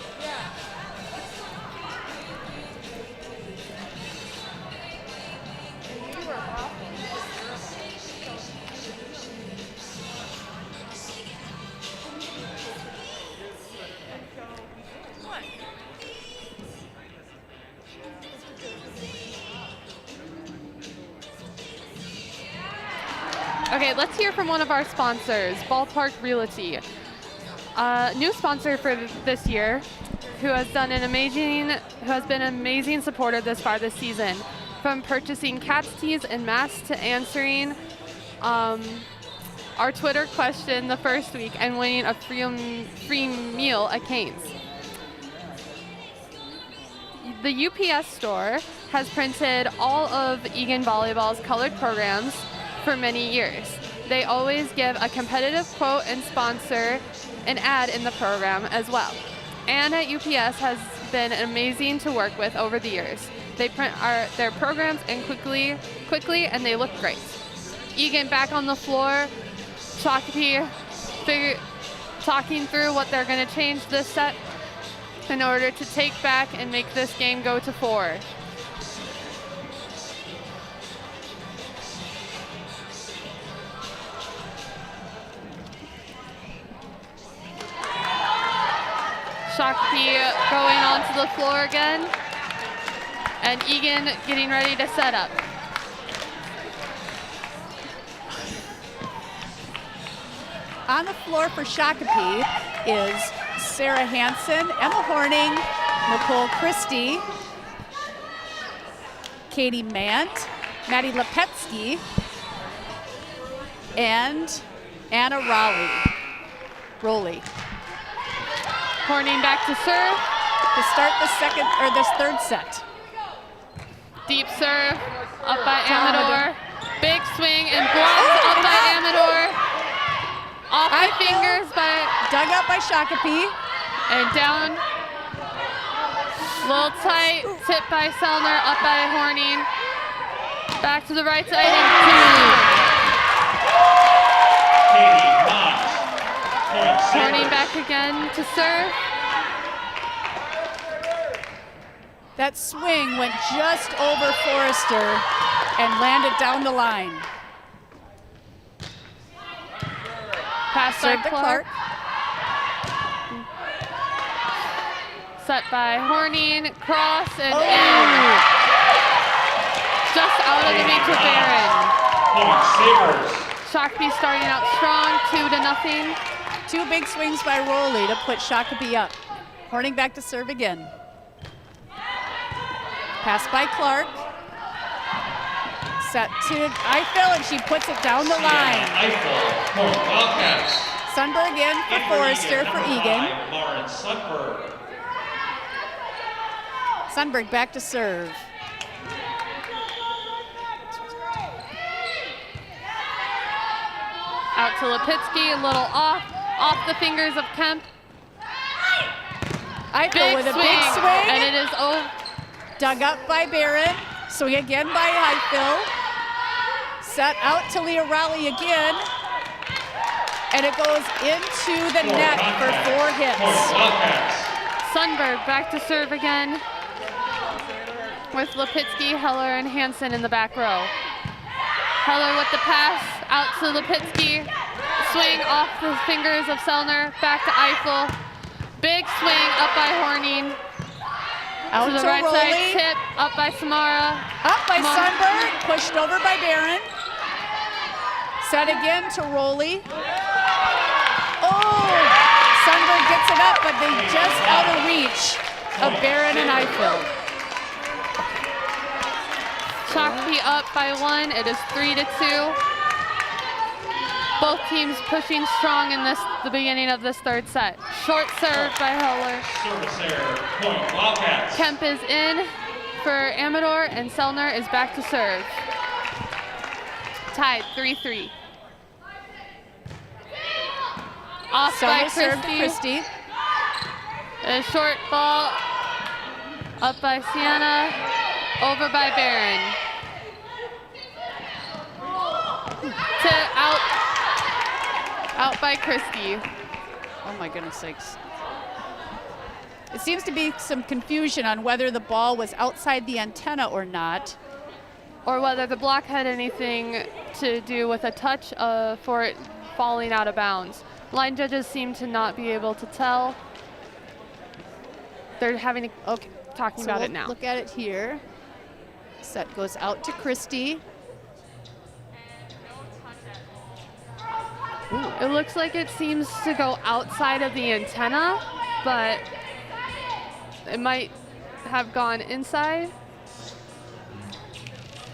Okay, let's hear from one of our sponsors, Ballpark Realty. New sponsor for this year, who has been an amazing supporter this far this season, from purchasing Cats tees and masks to answering our Twitter question the first week and winning a free meal at Cane's. The UPS store has printed all of Eagan Volleyball's colored programs for many years. They always give a competitive quote and sponsor an ad in the program as well. And at UPS has been amazing to work with over the years. They print their programs and quickly, and they look great. Eagan back on the floor, Shakopee talking through what they're going to change this set in order to take back and make this game go to 4. Shakopee going onto the floor again, and Eagan getting ready to set up. On the floor for Shakopee is Sarah Hansen, Emma Horning, Nicole Christie, Katie Mant, Maddie Lepetsky, and Anna Rowley. Horning back to serve. To start the third set. Deep serve, up by Amador. Big swing and blocked up by Amador. Off the fingers by... Dug up by Shakopee. And down. Little tight, tip by Selner, up by Horning. Back to the right side and two. Horning back again to serve. That swing went just over Forrester and landed down the line. Pass by Clark. Set by Horning, cross and in. Just out of the reach of Barron. Shakopee starting out strong, 2-0. 2 big swings by Rowley to put Shakopee up. Horning back to serve again. Pass by Clark. Set to Eiffel, and she puts it down the line. Wildcats. Sundberg in for Forrester for Eagan. Lauren Sundberg. Sundberg back to serve. Out to Lepitsky, a little off the fingers of Kemp. Eiffel with a big swing. And it is over. Dug up by Barron. Swing again by Eiffel. Set out to Leah Rowley again. And it goes into the net for 4 hits. Sundberg back to serve again. With Lepitsky, Heller, and Hansen in the back row. Heller with the pass, out to Lepitsky. Swing off the fingers of Selner, back to Eiffel. Big swing up by Horning. Out to the right Rowley. side tip, up by Samara. Up by Sundberg, pushed over by Barron. Set again to Rowley. Oh, Sundberg gets it up, but they just out of reach of Barron and Eiffel. Shakopee up by 1. It is 3-2. Both teams pushing strong in the beginning of this third set. Short serve by Heller. Service error, point Wildcats. Kemp is in for Amador, and Selner is back to serve. Tied 3-3. Off by Christie. A short ball up by Sienna, over by Barron. To out by Christie. Oh my goodness sakes. It seems to be some confusion on whether the ball was outside the antenna or not. Or whether the block had anything to do with a touch for it falling out of bounds. Line judges seem to not be able to tell. They're having talking about it now. Look at it here. Set goes out to Christie. Ooh. It looks like it seems to go outside of the antenna, but it might have gone inside.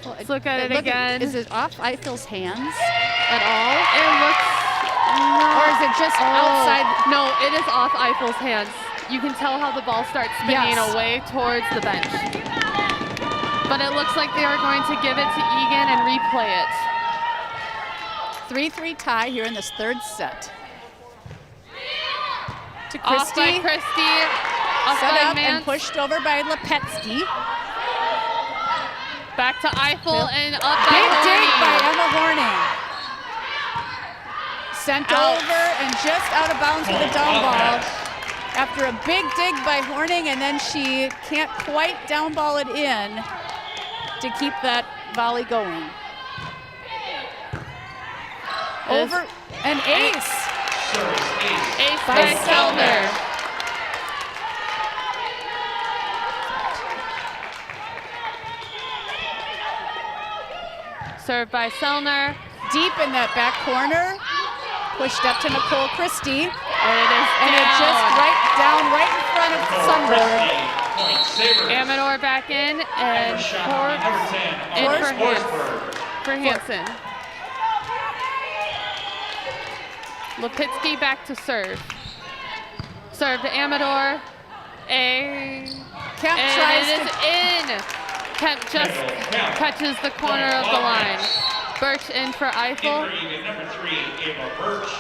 Well, Let's look at it again. Is it off Eiffel's hands at all? It looks... Or is it just outside? No, it is off Eiffel's hands. You can tell how the ball starts spinning away towards the bench. But it looks like they are going to give it to Eagan and replay it. 3-3 tie here in this third set. To Christie. Off by Christie. Off Set by up Mance. and pushed over by Lepetsky. Back to Eiffel and up by Big Horning. dig by Emma Horning. Sent over and just out of bounds with a down ball. After a big dig by Horning, and then she can't quite down ball it in to keep that volley going. Over an ace. Ace by Selner. Served by Selner. Deep in that back corner. Pushed up to Nicole Christie. And it is And it just down right in front of Sunberg. Point Sabers. Amador back in and Shakopee, number 10, in for Forsberg. Hansen. Lipitsky back to serve. Serve to Amador. Kemp and tries it is in. Kemp just touches the corner of the line. Birch in for Eiffel. Number 3, Ava Birch.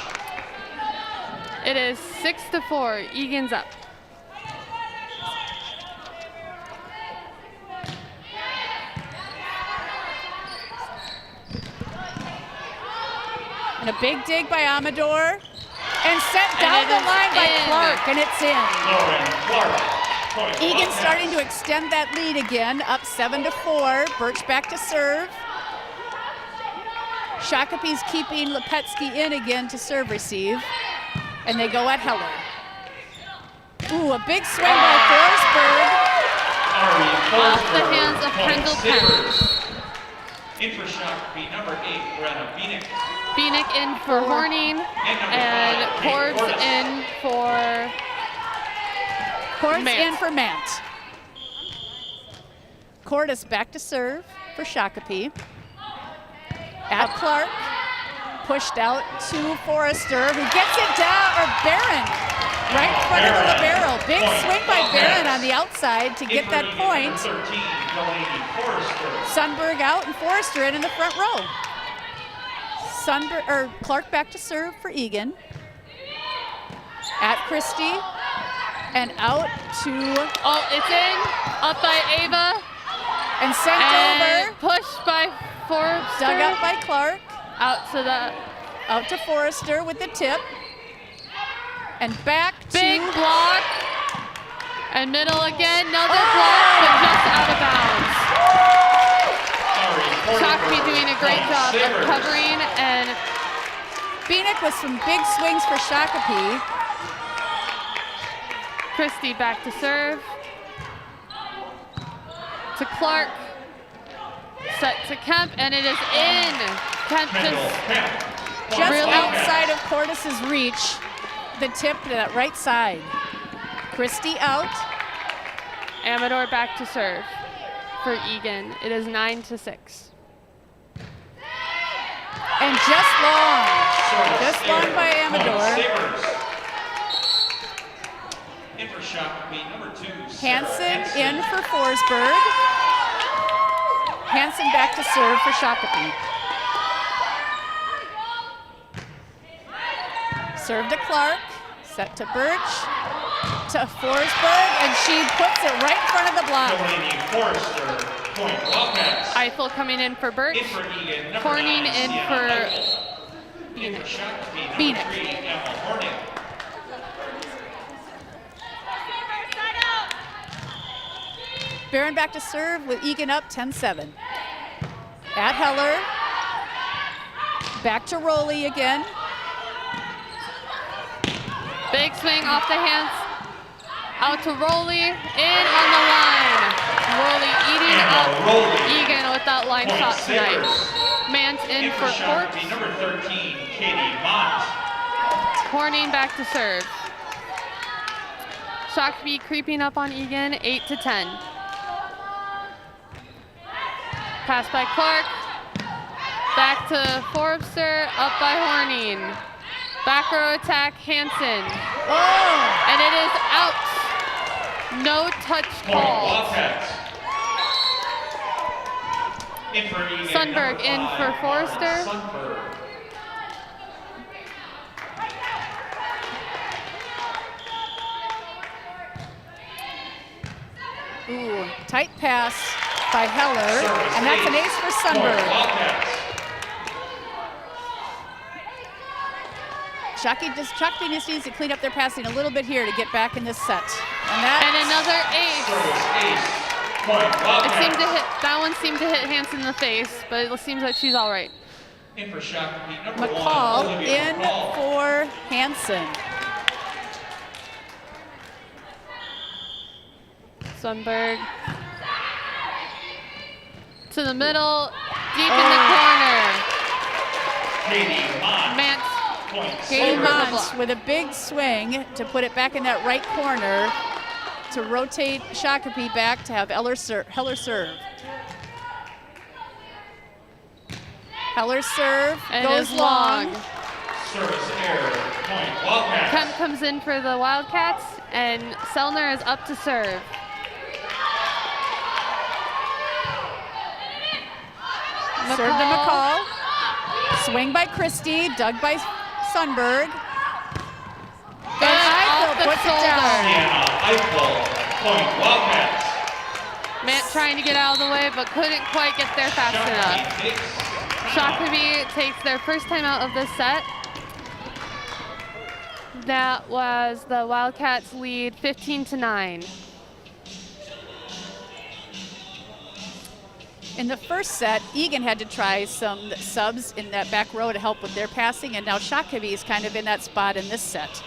It is 6-4. Egan's up. And a big dig by Amador. And sent down the line by Clark, and it's in. Lauren Clark. Point Egan Wildcats. starting to extend that lead again, up 7-4. Birch back to serve. Shakopee's keeping Lipetsky in again to serve receive. And they go at Heller. Ooh, a big swing by Forsberg. Off the hands of Kendall Kemp. In for Shakopee, number 8, Brenna Beanick. Beanick in for Horning. And Corbs in for Court's Mant. in for Mant. Court is back to serve for Shakopee. At Clark. Pushed out to Forrester, who gets it down, or Barron, right in front of the libero. Big swing by Barron on the outside to get that point. Sunberg out and Forrester in the front row. Clark back to serve for Eagan. At Christie. And out to... Oh, it's in. Up by Ava. And sent and over. Pushed by Forrester. Dug up by Clark. Out to Forrester with the tip. And back to... Big block. And middle again. Another block, but just out of bounds. Shakopee doing a great job of covering, and Beanick with some big swings for Shakopee. Christie back to serve. To Clark. Set to Kemp, and it is in. Kemp just really outside of Cordes' reach. The tip to that right side. Christie out. Amador back to serve for Eagan. It is 9-6. And just long. Just long by Amador. In for Shakopee, number 2. Hansen in for Forsberg. Hansen back to serve for Shakopee. Serve to Clark. Set to Birch. To Forsberg, and she puts it right in front of the block. Forrester, point Wildcats. Eiffel coming in for Birch. In for Eagan, number Horning 9, in Sienna for Eiffel. In for Shakopee, number Beanick. 3, Emma Horning. Barron back to serve with Eagan up 10-7. At Heller. Back to Rowley again. Big swing off the hands. Out to Rowley. In on the line. Rowley eating up Eagan with that line shot tonight. Mant in for Court. Number 13, Katie Mott. Horning back to serve. Shakopee creeping up on Eagan, 8-10. Pass by Clark. Back to Forrester, up by Horning. Back row attack, Hansen. Oh! And it is out. No touch call. Sundberg in for Forrester. Ooh, tight pass by Heller, and that's an ace for Sundberg. Shakopee just needs to clean up their passing a little bit here to get back in this set. And another ace. That one seemed to hit Hansen in the face, but it seems like she's all right. In for Shakopee, number McCall 1, in for Hansen. Sundberg to the middle, deep in the corner. Katie Mott. Mant Katie Over the Mont block. with a big swing to put it back in that right corner to rotate Shakopee back to have Heller serve. Heller's serve And goes is long. Service error. Point Wildcats. Kemp comes in for the Wildcats, and Selner is up to serve. Serve to McCall. Swing by Christie, dug by Sundberg. And Eichel puts it down. Sienna Eichel. Point Wildcats. Matt trying to get out of the way, but couldn't quite get there fast enough. Shakopee takes their first time out of this set. That was the Wildcats lead 15-9. In the first set, Eagan had to try some subs in that back row to help with their passing, and now Shakopee is kind of in that spot in this set.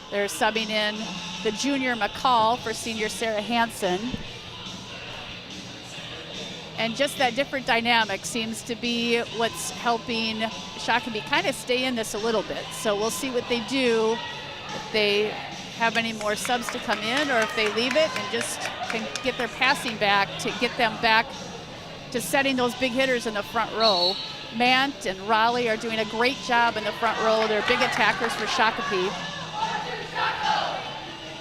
They're subbing in the junior McCall for senior Sarah Hansen. And just that different dynamic seems to be what's helping Shakopee kind of stay in this a little bit. So we'll see what they do, if they have any more subs to come in or if they leave it and just can get their passing back to get them back to setting those big hitters in the front row. Mant and Raleigh are doing a great job in the front row. They're big attackers for Shakopee.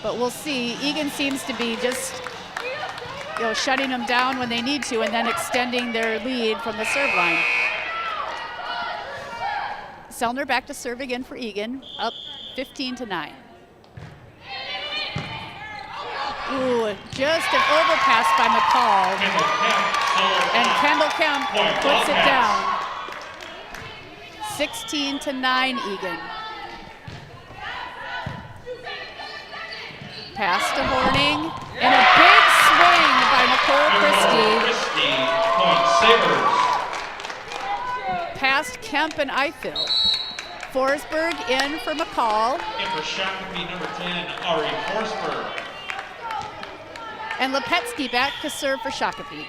But we'll see. Eagan seems to be just shutting them down when they need to and then extending their lead from the serve line. Selner back to serve again for Eagan, up 15-9. Ooh, just an overpass by McCall. And Kendall Kemp puts it down. 16-9 Eagan. Pass to Horning, and a big swing by Nicole Christie. Point Sabers. Past Kemp and Eichel. Forsberg in for McCall. In for Shakopee number 10, Ari Forsberg. And Lepetsky back to serve for Shakopee.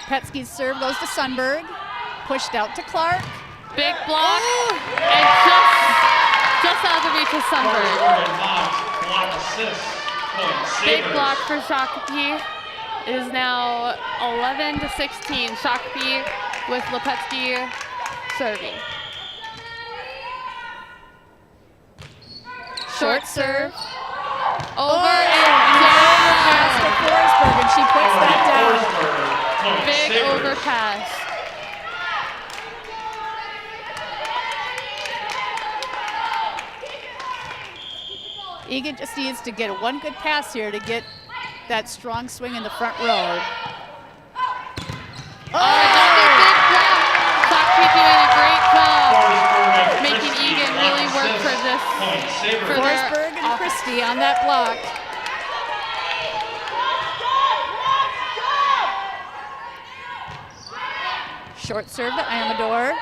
Lepetsky's serve goes to Sundberg. Pushed out to Clark. Big block, and just out of the reach of Sundberg. Block assist. Point Sabers. Big block for Shakopee. It is now 11-16. Shakopee with Lepetsky serving. Short serve. Over and down. Pass to Forsberg, and she puts that down. Big overpass. Eagan just needs to get one good pass here to get that strong swing in the front row. Another big block. Shakopee doing a great job making Eagan really work for this. For Forsberg and Christie on that block. Short serve to Amador.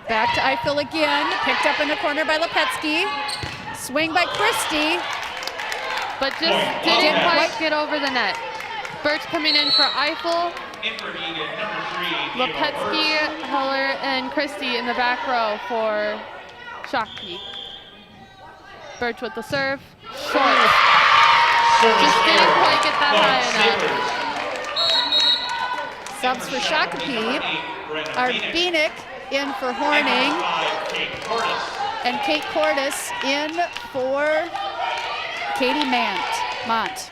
Back to Eichel again. Picked up in the corner by Lepetsky. Swing by Christie. But just didn't quite get over the net. Birch coming in for Eichel. In for Eagan, number 3. Lepetsky, Heller, and Christie in the back row for Shakopee. Birch with the serve. Short. Just didn't quite get that high enough. Subs for Shakopee are Beanick in for Horning. And Kate Cordes in for Katie Mont.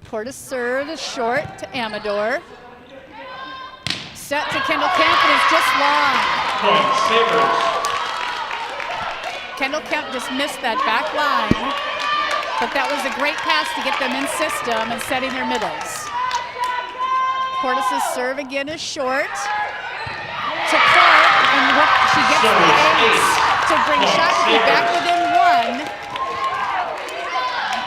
Cordes serves short to Amador. Set to Kendall Kemp, and it's just long. Point Sabers. Kendall Kemp just missed that back line, but that was a great pass to get them in system and setting their middles. Cordes' serve again is short to Clark, and she gets the ace to bring Shakopee back within one.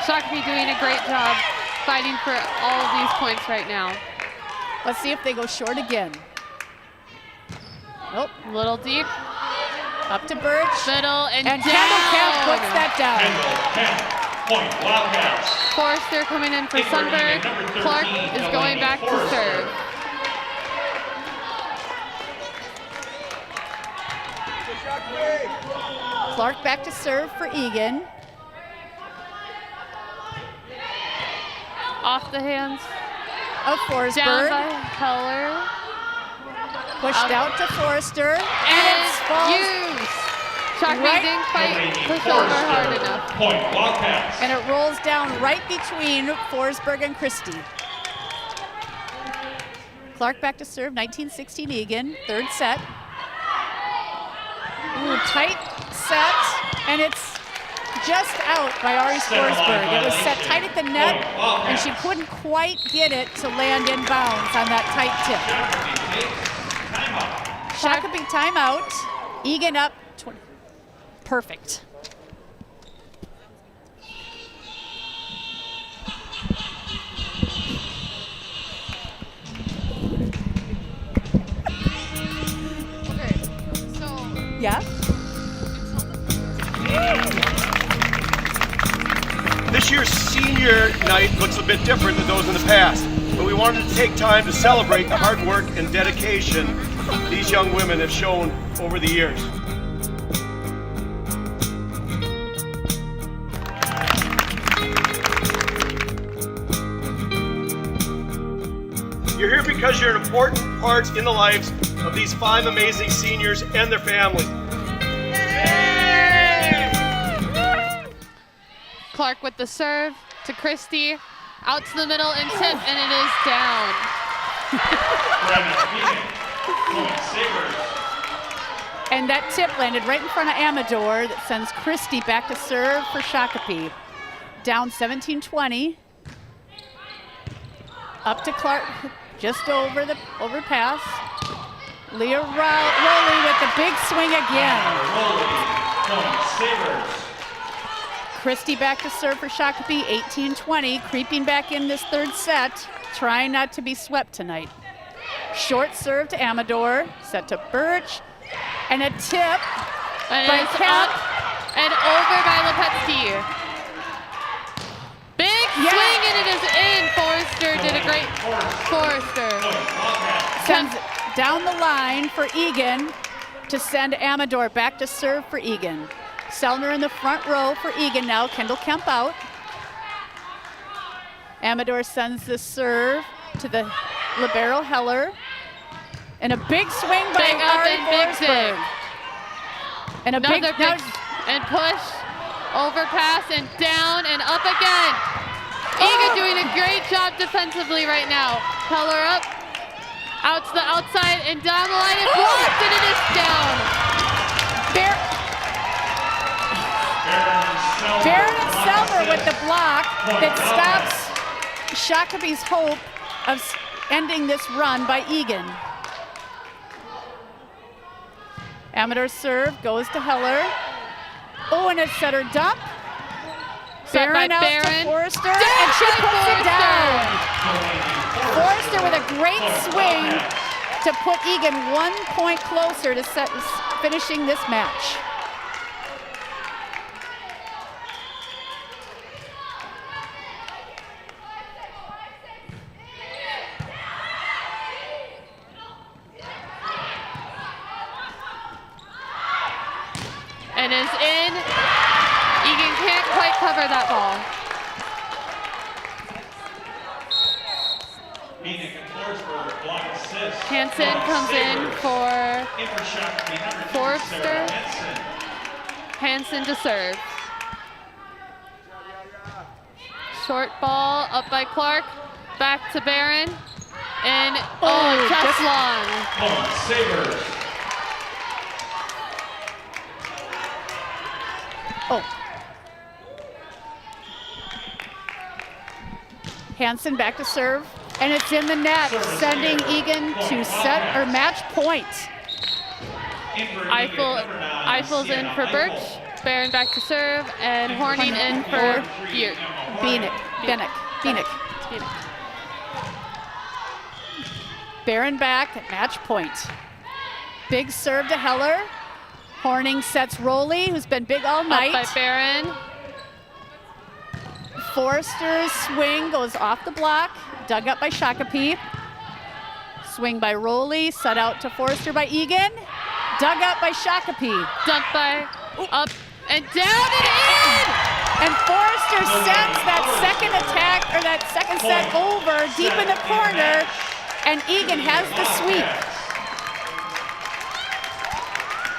Shakopee doing a great job fighting for all of these points right now. Let's see if they go short again. Nope. Little deep. Up to Birch. Middle and down. Kendall Kemp puts that down. Kendall Kemp. Point Wildcats. Forrester coming in for Sundberg. Clark is going back to serve. Clark back to serve for Eagan. Off the hands of down Forsberg. by Heller. Pushed out to Forrester. And it falls Shakopee didn't quite push over hard enough. Point Wildcats. And it rolls down right between Forsberg and Christie. Clark back to serve, 19-16 Eagan, third set. Ooh, tight set, and it's just out by Ari Forsberg. It was set tight at the net, and she couldn't quite get it to land in bounds on that tight tip. Shakopee timeout. Eagan up 20. Perfect. Yeah? This year's senior night looks a bit different than those in the past, but we wanted to take time to celebrate the hard work and dedication these young women have shown over the years. You're here because you're an important part in the lives of these 5 amazing seniors and their families. Clark with the serve to Christie, out to the middle and tip, and it is down. And that tip landed right in front of Amador. That sends Christie back to serve for Shakopee. Down 17-20. Up to Clark, just over the overpass. Leah Rowley with the big swing again. Christie back to serve for Shakopee, 18-20, creeping back in this third set, trying not to be swept tonight. Short serve to Amador, set to Birch, and a tip and by Kemp. And over by Lepetsky. Big swing, and it is in. Forrester did a great, Forrester. Sends down the line for Eagan to send Amador back to serve for Eagan. Sellner in the front row for Eagan now. Kendall Kemp out. Amador sends the serve to the libero Heller. And a big swing by Ari Forsberg. And and push, overpass, and down and up again. Eagan doing a great job defensively right now. Heller up, out to the outside and down the line and blocked, and it is down. Baron Selmer with the block that stops Shakopee's hope of ending this run by Eagan. Amador serve goes to Heller. Oh, and a setter dump. Baron out to Forrester, and she puts it down. Forrester with a great swing to put Eagan 1 point closer to finishing this match. And is in. Eagan can't quite cover that ball. Hansen comes in for Forrester. Hansen to serve. Short ball up by Clark. Back to Barron. And just long. Sabers. Hansen back to serve, and it's in the net, sending Eagan to set or match point. Eiffel's in for Birch, Barron back to serve, and Horning in for Benick. Barron back at match point. Big serve to Heller. Horning sets Rowley, who's been big all night. Up by Barron. Forrester's swing goes off the block, dug up by Shakopee. Swing by Rowley, set out to Forrester by Eagan. Dug up by Shakopee. Dumped by, up and down and in! And Forrester sends that second attack, or that second set over deep in the corner, and Eagan has the sweep.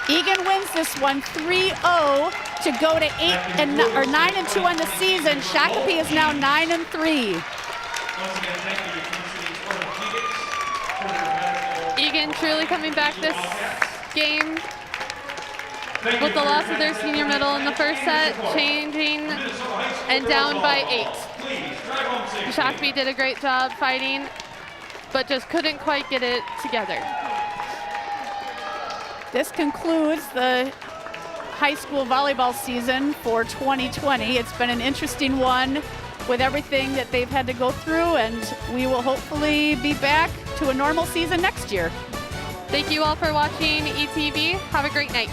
Eagan wins this one 3-0 to go to 9-2 on the season. Shakopee is now 9-3. Eagan truly coming back this game with the loss of their senior middle in the first set, changing and down by 8. Shakopee did a great job fighting, but just couldn't quite get it together. This concludes the high school volleyball season for 2020. It's been an interesting one with everything that they've had to go through, and we will hopefully be back to a normal season next year. Thank you all for watching ETV. Have a great night.